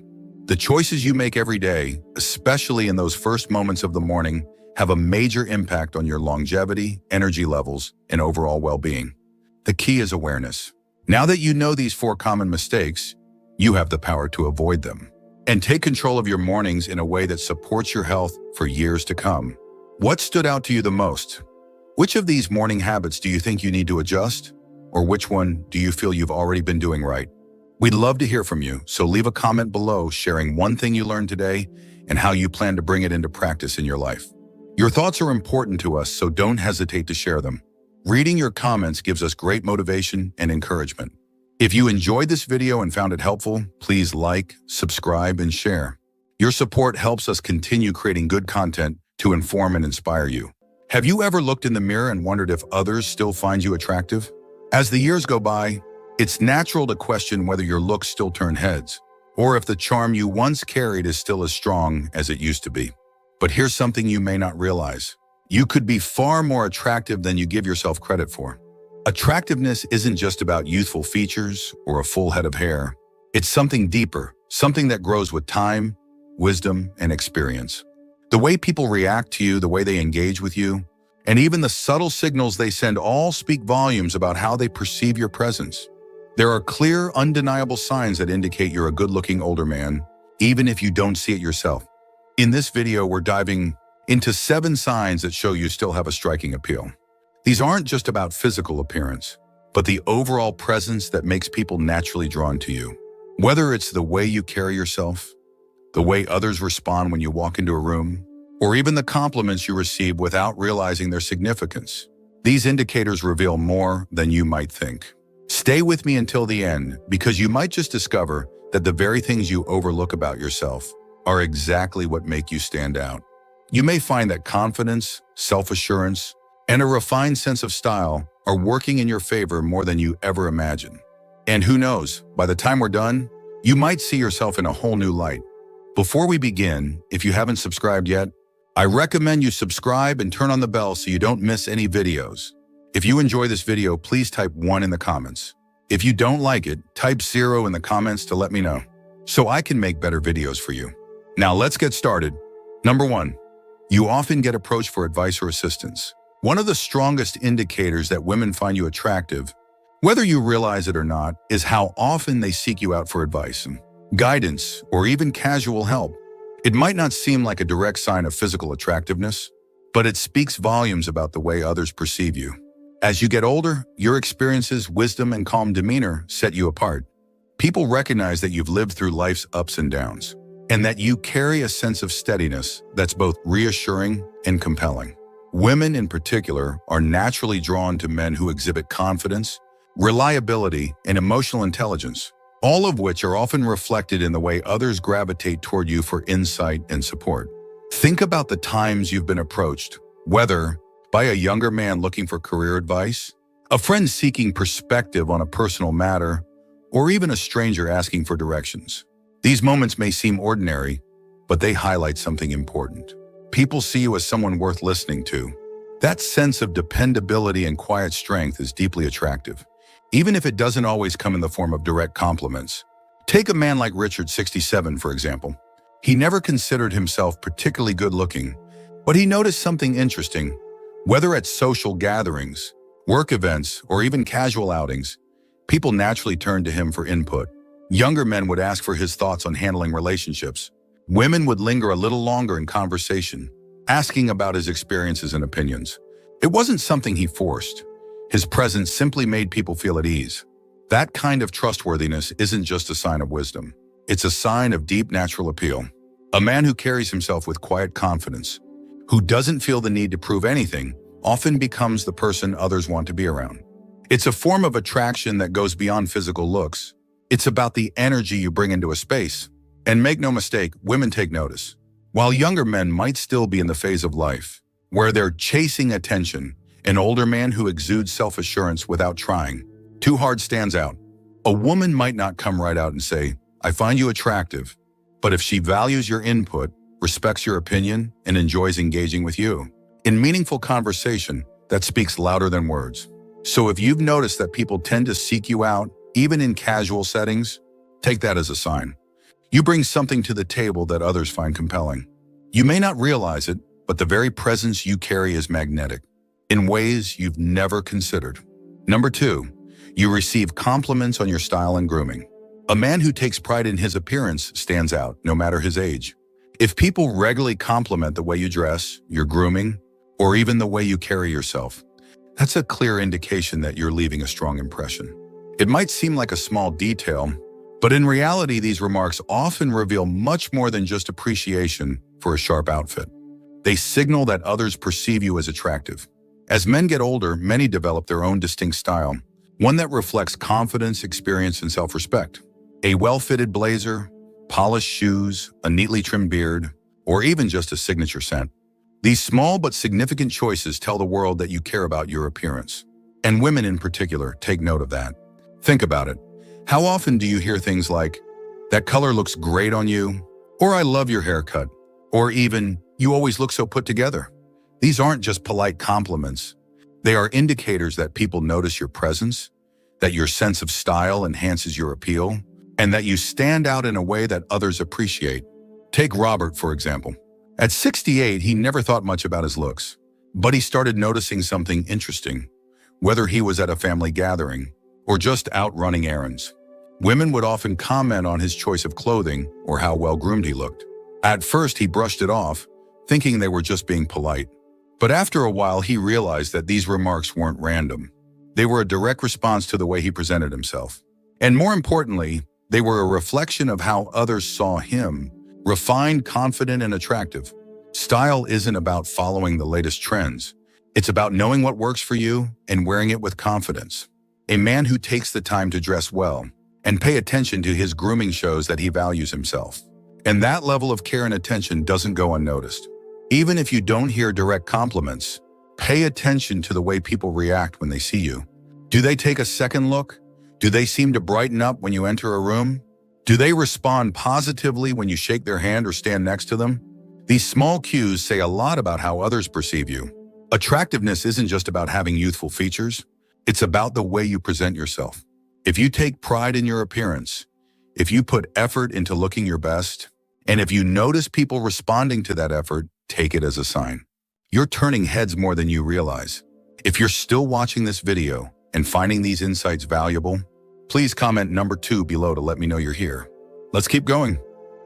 The choices you make every day, especially in those first moments of the morning, have a major impact on your longevity, energy levels, and overall well-being. The key is awareness. Now that you know these 4 common mistakes, you have the power to avoid them and take control of your mornings in a way that supports your health for years to come. What stood out to you the most? Which of these morning habits do you think you need to adjust? Or which one do you feel you've already been doing right? We'd love to hear from you, so leave a comment below sharing one thing you learned today and how you plan to bring it into practice in your life. Your thoughts are important to us, so don't hesitate to share them. Reading your comments gives us great motivation and encouragement. If you enjoyed this video and found it helpful, please like, subscribe, and share. Your support helps us continue creating good content to inform and inspire you. Have you ever looked in the mirror and wondered if others still find you attractive? As the years go by, it's natural to question whether your looks still turn heads, or if the charm you once carried is still as strong as it used to be. But here's something you may not realize. You could be far more attractive than you give yourself credit for. Attractiveness isn't just about youthful features or a full head of hair. It's something deeper, something that grows with time, wisdom, and experience. The way people react to you, the way they engage with you, and even the subtle signals they send all speak volumes about how they perceive your presence. There are clear, undeniable signs that indicate you're a good-looking older man, even if you don't see it yourself. In this video, we're diving into 7 signs that show you still have a striking appeal. These aren't just about physical appearance, but the overall presence that makes people naturally drawn to you. Whether it's the way you carry yourself, the way others respond when you walk into a room, or even the compliments you receive without realizing their significance, these indicators reveal more than you might think. Stay with me until the end, because you might just discover that the very things you overlook about yourself are exactly what make you stand out. You may find that confidence, self-assurance, and a refined sense of style are working in your favor more than you ever imagined. And who knows, by the time we're done, you might see yourself in a whole new light. Before we begin, if you haven't subscribed yet, I recommend you subscribe and turn on the bell so you don't miss any videos. If you enjoy this video, please type 1 in the comments. If you don't like it, type 0 in the comments to let me know, so I can make better videos for you. Now let's get started. Number 1, you often get approached for advice or assistance. One of the strongest indicators that women find you attractive, whether you realize it or not, is how often they seek you out for advice, guidance, or even casual help. It might not seem like a direct sign of physical attractiveness, but it speaks volumes about the way others perceive you. As you get older, your experiences, wisdom, and calm demeanor set you apart. People recognize that you've lived through life's ups and downs, and that you carry a sense of steadiness that's both reassuring and compelling. Women in particular are naturally drawn to men who exhibit confidence, reliability, and emotional intelligence, all of which are often reflected in the way others gravitate toward you for insight and support. Think about the times you've been approached, whether by a younger man looking for career advice, a friend seeking perspective on a personal matter, or even a stranger asking for directions. These moments may seem ordinary, but they highlight something important. People see you as someone worth listening to. That sense of dependability and quiet strength is deeply attractive, even if it doesn't always come in the form of direct compliments. Take a man like Richard, 67, for example. He never considered himself particularly good-looking, but he noticed something interesting. Whether at social gatherings, work events, or even casual outings, people naturally turned to him for input. Younger men would ask for his thoughts on handling relationships. Women would linger a little longer in conversation, asking about his experiences and opinions. It wasn't something he forced. His presence simply made people feel at ease. That kind of trustworthiness isn't just a sign of wisdom. It's a sign of deep natural appeal. A man who carries himself with quiet confidence, who doesn't feel the need to prove anything, often becomes the person others want to be around. It's a form of attraction that goes beyond physical looks. It's about the energy you bring into a space. And make no mistake, women take notice. While younger men might still be in the phase of life where they're chasing attention, an older man who exudes self-assurance without trying too hard stands out. A woman might not come right out and say, "I find you attractive," but if she values your input, respects your opinion, and enjoys engaging with you in meaningful conversation, that speaks louder than words. So if you've noticed that people tend to seek you out, even in casual settings, take that as a sign. You bring something to the table that others find compelling. You may not realize it, but the very presence you carry is magnetic, in ways you've never considered. Number 2, you receive compliments on your style and grooming. A man who takes pride in his appearance stands out, no matter his age. If people regularly compliment the way you dress, your grooming, or even the way you carry yourself, that's a clear indication that you're leaving a strong impression. It might seem like a small detail, but in reality, these remarks often reveal much more than just appreciation for a sharp outfit. They signal that others perceive you as attractive. As men get older, many develop their own distinct style, one that reflects confidence, experience, and self-respect. A well-fitted blazer, polished shoes, a neatly trimmed beard, or even just a signature scent. These small but significant choices tell the world that you care about your appearance. And women in particular take note of that. Think about it. How often do you hear things like, "That color looks great on you," or "I love your haircut," or even, "You always look so put together"? These aren't just polite compliments. They are indicators that people notice your presence, that your sense of style enhances your appeal, and that you stand out in a way that others appreciate. Take Robert, for example. At 68, he never thought much about his looks, but he started noticing something interesting, whether he was at a family gathering or just out running errands. Women would often comment on his choice of clothing or how well-groomed he looked. At first, he brushed it off, thinking they were just being polite. But after a while, he realized that these remarks weren't random. They were a direct response to the way he presented himself. And more importantly, they were a reflection of how others saw him: refined, confident, and attractive. Style isn't about following the latest trends. It's about knowing what works for you and wearing it with confidence. A man who takes the time to dress well and pay attention to his grooming shows that he values himself. And that level of care and attention doesn't go unnoticed. Even if you don't hear direct compliments, pay attention to the way people react when they see you. Do they take a second look? Do they seem to brighten up when you enter a room? Do they respond positively when you shake their hand or stand next to them? These small cues say a lot about how others perceive you. Attractiveness isn't just about having youthful features. It's about the way you present yourself. If you take pride in your appearance, if you put effort into looking your best, and if you notice people responding to that effort, take it as a sign. You're turning heads more than you realize. If you're still watching this video and finding these insights valuable, please comment number 2 below to let me know you're here. Let's keep going.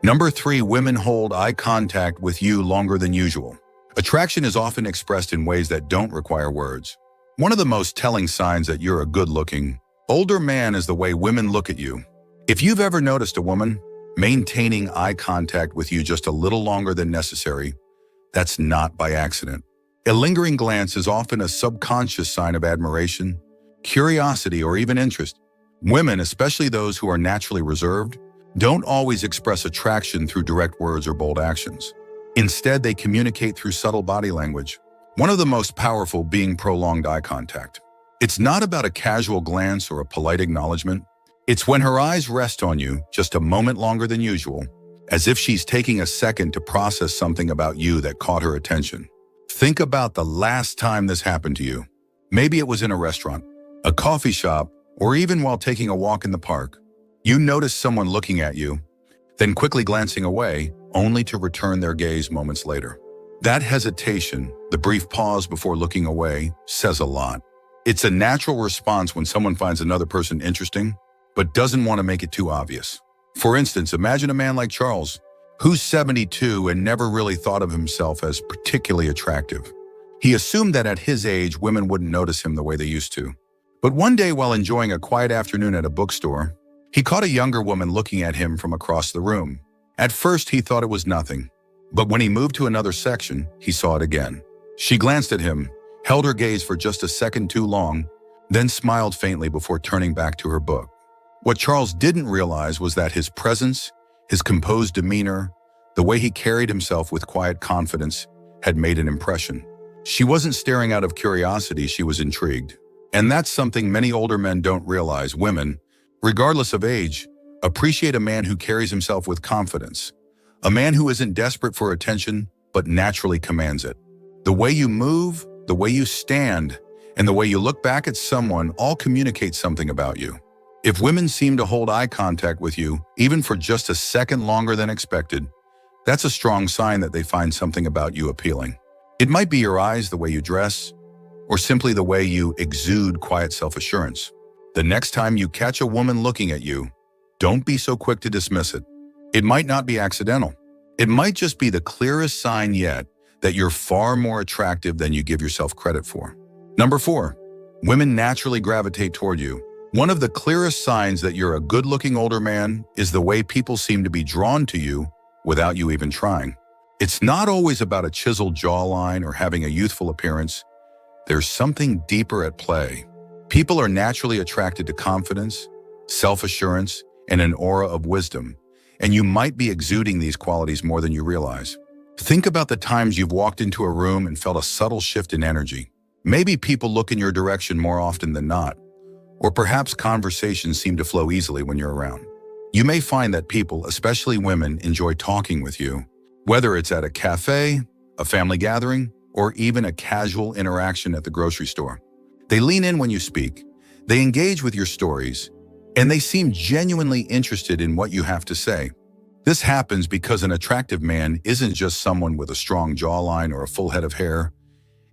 Number 3, women hold eye contact with you longer than usual. Attraction is often expressed in ways that don't require words. One of the most telling signs that you're a good-looking, older man is the way women look at you. If you've ever noticed a woman maintaining eye contact with you just a little longer than necessary, that's not by accident. A lingering glance is often a subconscious sign of admiration, curiosity, or even interest. Women, especially those who are naturally reserved, don't always express attraction through direct words or bold actions. Instead, they communicate through subtle body language, one of the most powerful being prolonged eye contact. It's not about a casual glance or a polite acknowledgement. It's when her eyes rest on you just a moment longer than usual, as if she's taking a second to process something about you that caught her attention. Think about the last time this happened to you. Maybe it was in a restaurant, a coffee shop, or even while taking a walk in the park. You noticed someone looking at you, then quickly glancing away, only to return their gaze moments later. That hesitation, the brief pause before looking away, says a lot. It's a natural response when someone finds another person interesting, but doesn't want to make it too obvious. For instance, imagine a man like Charles, who's 72 and never really thought of himself as particularly attractive. He assumed that at his age, women wouldn't notice him the way they used to. But one day, while enjoying a quiet afternoon at a bookstore, he caught a younger woman looking at him from across the room. At first, he thought it was nothing, but when he moved to another section, he saw it again. She glanced at him, held her gaze for just a second too long, then smiled faintly before turning back to her book. What Charles didn't realize was that his presence, his composed demeanor, the way he carried himself with quiet confidence, had made an impression. She wasn't staring out of curiosity, she was intrigued. And that's something many older men don't realize. Women, regardless of age, appreciate a man who carries himself with confidence. A man who isn't desperate for attention, but naturally commands it. The way you move, the way you stand, and the way you look back at someone all communicate something about you. If women seem to hold eye contact with you, even for just a second longer than expected, that's a strong sign that they find something about you appealing. It might be your eyes, the way you dress, or simply the way you exude quiet self-assurance. The next time you catch a woman looking at you, don't be so quick to dismiss it. It might not be accidental. It might just be the clearest sign yet that you're far more attractive than you give yourself credit for. Number 4, women naturally gravitate toward you. One of the clearest signs that you're a good-looking older man is the way people seem to be drawn to you without you even trying. It's not always about a chiseled jawline or having a youthful appearance. There's something deeper at play. People are naturally attracted to confidence, self-assurance, and an aura of wisdom, and you might be exuding these qualities more than you realize. Think about the times you've walked into a room and felt a subtle shift in energy. Maybe people look in your direction more often than not, or perhaps conversations seem to flow easily when you're around. You may find that people, especially women, enjoy talking with you, whether it's at a cafe, a family gathering, or even a casual interaction at the grocery store. They lean in when you speak, they engage with your stories, and they seem genuinely interested in what you have to say. This happens because an attractive man isn't just someone with a strong jawline or a full head of hair.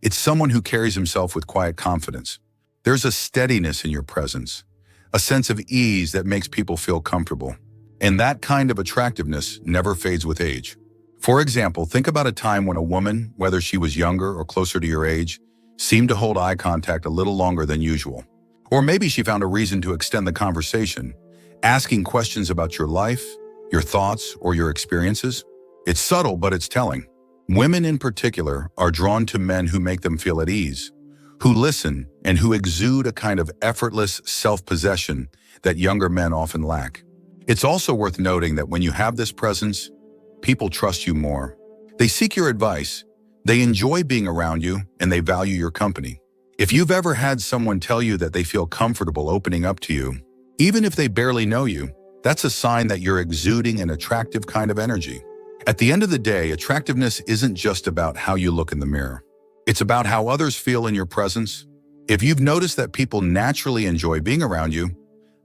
It's someone who carries himself with quiet confidence. There's a steadiness in your presence, a sense of ease that makes people feel comfortable. And that kind of attractiveness never fades with age. For example, think about a time when a woman, whether she was younger or closer to your age, seemed to hold eye contact a little longer than usual. Or maybe she found a reason to extend the conversation, asking questions about your life, your thoughts, or your experiences. It's subtle, but it's telling. Women in particular are drawn to men who make them feel at ease, who listen, and who exude a kind of effortless self-possession that younger men often lack. It's also worth noting that when you have this presence, people trust you more. They seek your advice, they enjoy being around you, and they value your company. If you've ever had someone tell you that they feel comfortable opening up to you, even if they barely know you, that's a sign that you're exuding an attractive kind of energy. At the end of the day, attractiveness isn't just about how you look in the mirror. It's about how others feel in your presence. If you've noticed that people naturally enjoy being around you,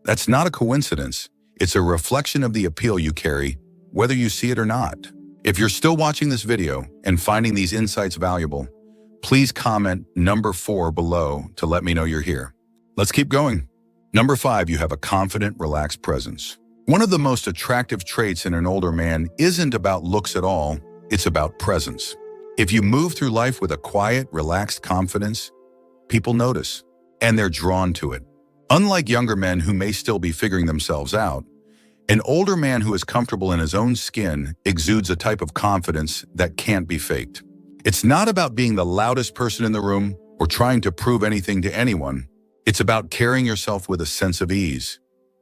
that's not a coincidence. It's a reflection of the appeal you carry, whether you see it or not. If you're still watching this video and finding these insights valuable, please comment number 4 below to let me know you're here. Let's keep going. Number 5, you have a confident, relaxed presence. One of the most attractive traits in an older man isn't about looks at all, it's about presence. If you move through life with a quiet, relaxed confidence, people notice, and they're drawn to it. Unlike younger men who may still be figuring themselves out, an older man who is comfortable in his own skin exudes a type of confidence that can't be faked. It's not about being the loudest person in the room or trying to prove anything to anyone. It's about carrying yourself with a sense of ease,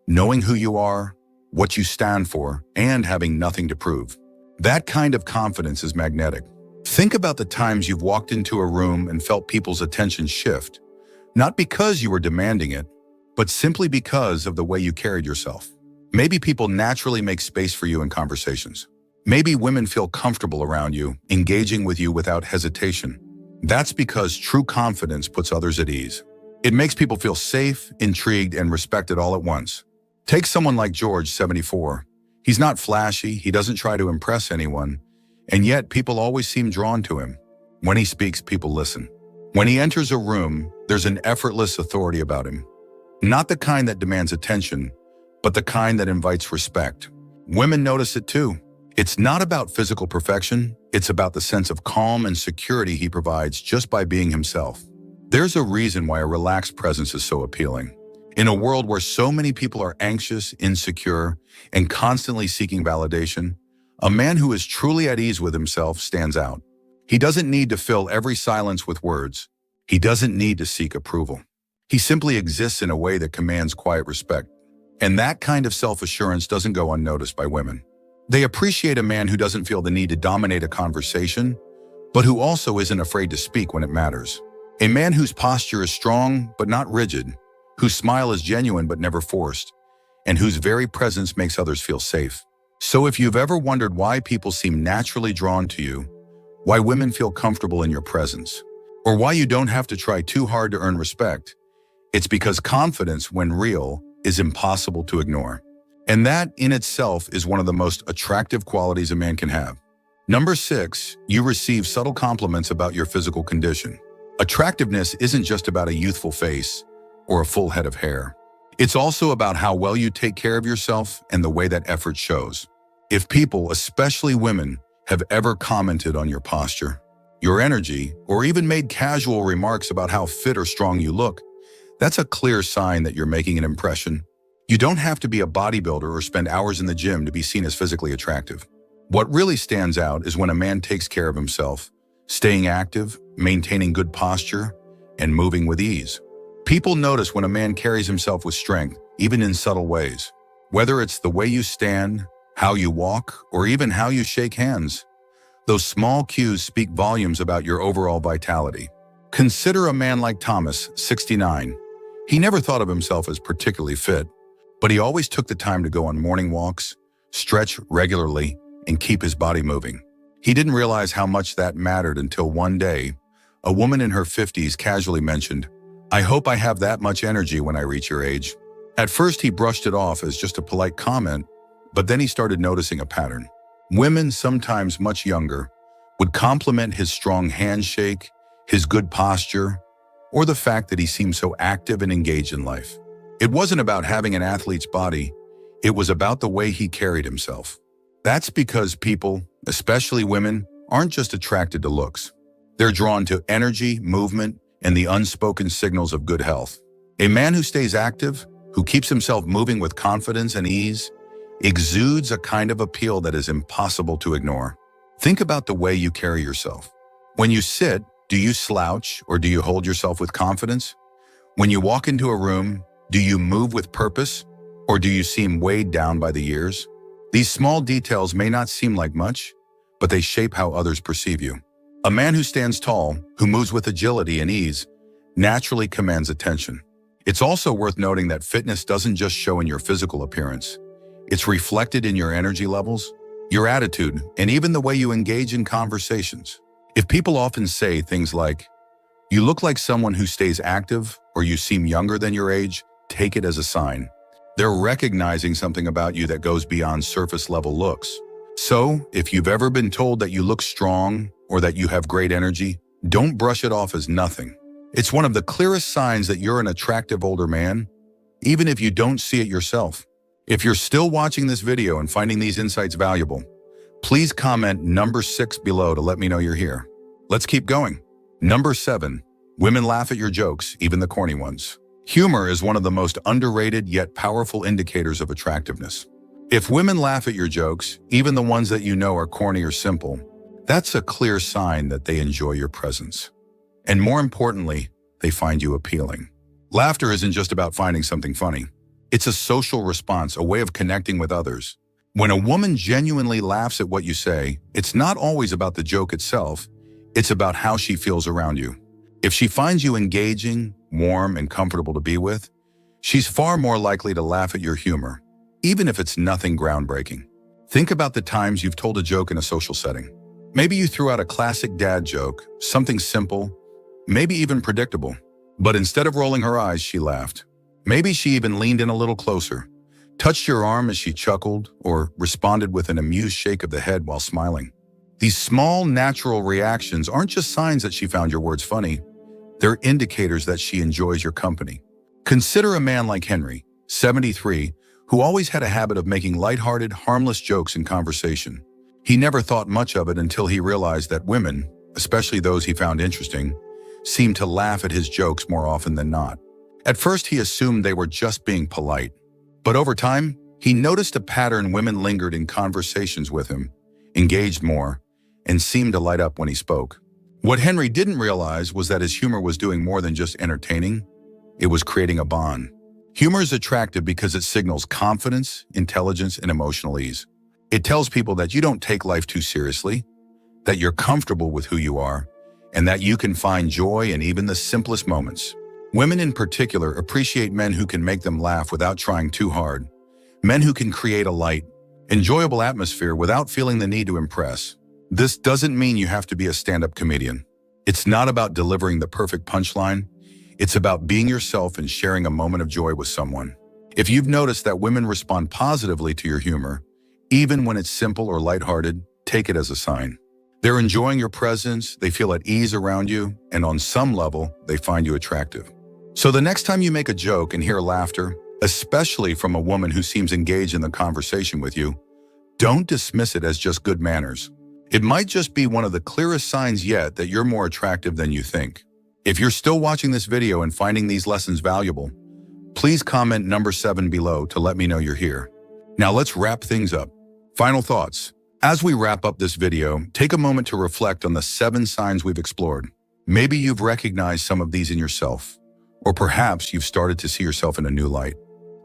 knowing who you are, what you stand for, and having nothing to prove. That kind of confidence is magnetic. Think about the times you've walked into a room and felt people's attention shift, not because you were demanding it, but simply because of the way you carried yourself. Maybe people naturally make space for you in conversations. Maybe women feel comfortable around you, engaging with you without hesitation. That's because true confidence puts others at ease. It makes people feel safe, intrigued, and respected all at once. Take someone like George, 74. He's not flashy, he doesn't try to impress anyone, and yet people always seem drawn to him. When he speaks, people listen. When he enters a room, there's an effortless authority about him. Not the kind that demands attention, but the kind that invites respect. Women notice it too. It's not about physical perfection, it's about the sense of calm and security he provides just by being himself. There's a reason why a relaxed presence is so appealing. In a world where so many people are anxious, insecure, and constantly seeking validation, a man who is truly at ease with himself stands out. He doesn't need to fill every silence with words. He doesn't need to seek approval. He simply exists in a way that commands quiet respect. And that kind of self-assurance doesn't go unnoticed by women. They appreciate a man who doesn't feel the need to dominate a conversation, but who also isn't afraid to speak when it matters. A man whose posture is strong but not rigid, whose smile is genuine but never forced, and whose very presence makes others feel safe. So if you've ever wondered why people seem naturally drawn to you, why women feel comfortable in your presence, or why you don't have to try too hard to earn respect, it's because confidence, when real, is impossible to ignore. And that in itself is one of the most attractive qualities a man can have. Number 6, you receive subtle compliments about your physical condition. Attractiveness isn't just about a youthful face or a full head of hair. It's also about how well you take care of yourself and the way that effort shows. If people, especially women, have ever commented on your posture, your energy, or even made casual remarks about how fit or strong you look, that's a clear sign that you're making an impression. You don't have to be a bodybuilder or spend hours in the gym to be seen as physically attractive. What really stands out is when a man takes care of himself, staying active, maintaining good posture, and moving with ease. People notice when a man carries himself with strength, even in subtle ways. Whether it's the way you stand, how you walk, or even how you shake hands, those small cues speak volumes about your overall vitality. Consider a man like Thomas, 69. He never thought of himself as particularly fit, but he always took the time to go on morning walks, stretch regularly, and keep his body moving. He didn't realize how much that mattered until one day, a woman in her 50s casually mentioned, "I hope I have that much energy when I reach your age." At first, he brushed it off as just a polite comment, But then he started noticing a pattern. Women, sometimes much younger, would compliment his strong handshake, his good posture, or the fact that he seemed so active and engaged in life. It wasn't about having an athlete's body, it was about the way he carried himself. That's because people, especially women, aren't just attracted to looks. They're drawn to energy, movement, and the unspoken signals of good health. A man who stays active, who keeps himself moving with confidence and ease, exudes a kind of appeal that is impossible to ignore. Think about the way you carry yourself. When you sit, do you slouch or do you hold yourself with confidence? When you walk into a room, do you move with purpose or do you seem weighed down by the years? These small details may not seem like much, but they shape how others perceive you. A man who stands tall, who moves with agility and ease, naturally commands attention. It's also worth noting that fitness doesn't just show in your physical appearance. It's reflected in your energy levels, your attitude, and even the way you engage in conversations. If people often say things like, "You look like someone who stays active," or "You seem younger than your age," take it as a sign. They're recognizing something about you that goes beyond surface-level looks. So, if you've ever been told that you look strong or that you have great energy, don't brush it off as nothing. It's one of the clearest signs that you're an attractive older man, even if you don't see it yourself. If you're still watching this video and finding these insights valuable, please comment number 6 below to let me know you're here. Let's keep going. Number 7, women laugh at your jokes, even the corny ones. Humor is one of the most underrated yet powerful indicators of attractiveness. If women laugh at your jokes, even the ones that you know are corny or simple, that's a clear sign that they enjoy your presence. And more importantly, they find you appealing. Laughter isn't just about finding something funny. It's a social response, a way of connecting with others. When a woman genuinely laughs at what you say, it's not always about the joke itself, it's about how she feels around you. If she finds you engaging, warm, and comfortable to be with, she's far more likely to laugh at your humor, even if it's nothing groundbreaking. Think about the times you've told a joke in a social setting. Maybe you threw out a classic dad joke, something simple, maybe even predictable. But instead of rolling her eyes, she laughed. Maybe she even leaned in a little closer, touched your arm as she chuckled, or responded with an amused shake of the head while smiling. These small, natural reactions aren't just signs that she found your words funny. They're indicators that she enjoys your company. Consider a man like Henry, 73, who always had a habit of making lighthearted, harmless jokes in conversation. He never thought much of it until he realized that women, especially those he found interesting, seemed to laugh at his jokes more often than not. At first, he assumed they were just being polite. But over time, he noticed a pattern: women lingered in conversations with him, engaged more, and seemed to light up when he spoke. What Henry didn't realize was that his humor was doing more than just entertaining. It was creating a bond. Humor is attractive because it signals confidence, intelligence, and emotional ease. It tells people that you don't take life too seriously, that you're comfortable with who you are, and that you can find joy in even the simplest moments. Women in particular appreciate men who can make them laugh without trying too hard, men who can create a light, enjoyable atmosphere without feeling the need to impress. This doesn't mean you have to be a stand-up comedian. It's not about delivering the perfect punchline. It's about being yourself and sharing a moment of joy with someone. If you've noticed that women respond positively to your humor, even when it's simple or lighthearted, take it as a sign. They're enjoying your presence, they feel at ease around you, and on some level, they find you attractive. So the next time you make a joke and hear laughter, especially from a woman who seems engaged in the conversation with you, don't dismiss it as just good manners. It might just be one of the clearest signs yet that you're more attractive than you think. If you're still watching this video and finding these lessons valuable, please comment number 7 below to let me know you're here. Now let's wrap things up. Final thoughts. As we wrap up this video, take a moment to reflect on the 7 signs we've explored. Maybe you've recognized some of these in yourself, or perhaps you've started to see yourself in a new light.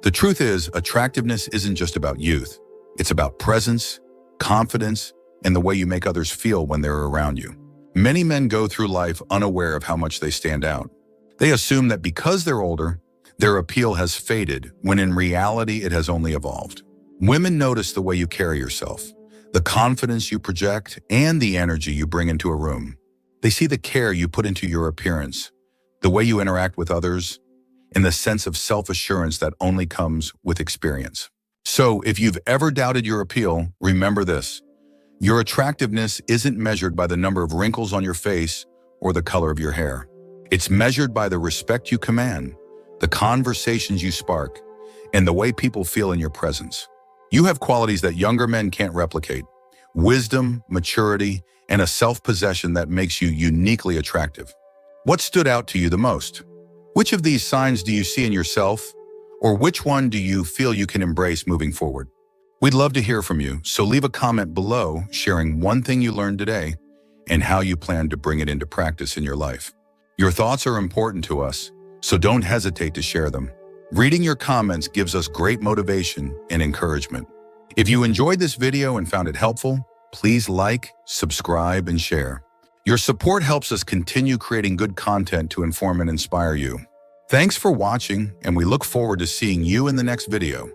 The truth is, attractiveness isn't just about youth. It's about presence, confidence, and the way you make others feel when they're around you. Many men go through life unaware of how much they stand out. They assume that because they're older, their appeal has faded, when in reality it has only evolved. Women notice the way you carry yourself, the confidence you project, and the energy you bring into a room. They see the care you put into your appearance, the way you interact with others, and the sense of self-assurance that only comes with experience. So if you've ever doubted your appeal, remember this. Your attractiveness isn't measured by the number of wrinkles on your face or the color of your hair. It's measured by the respect you command, the conversations you spark, and the way people feel in your presence. You have qualities that younger men can't replicate: wisdom, maturity, and a self-possession that makes you uniquely attractive. What stood out to you the most? Which of these signs do you see in yourself, or which one do you feel you can embrace moving forward? We'd love to hear from you, so leave a comment below sharing one thing you learned today and how you plan to bring it into practice in your life. Your thoughts are important to us, so don't hesitate to share them. Reading your comments gives us great motivation and encouragement. If you enjoyed this video and found it helpful, please like, subscribe, and share. Your support helps us continue creating good content to inform and inspire you. Thanks for watching, and we look forward to seeing you in the next video.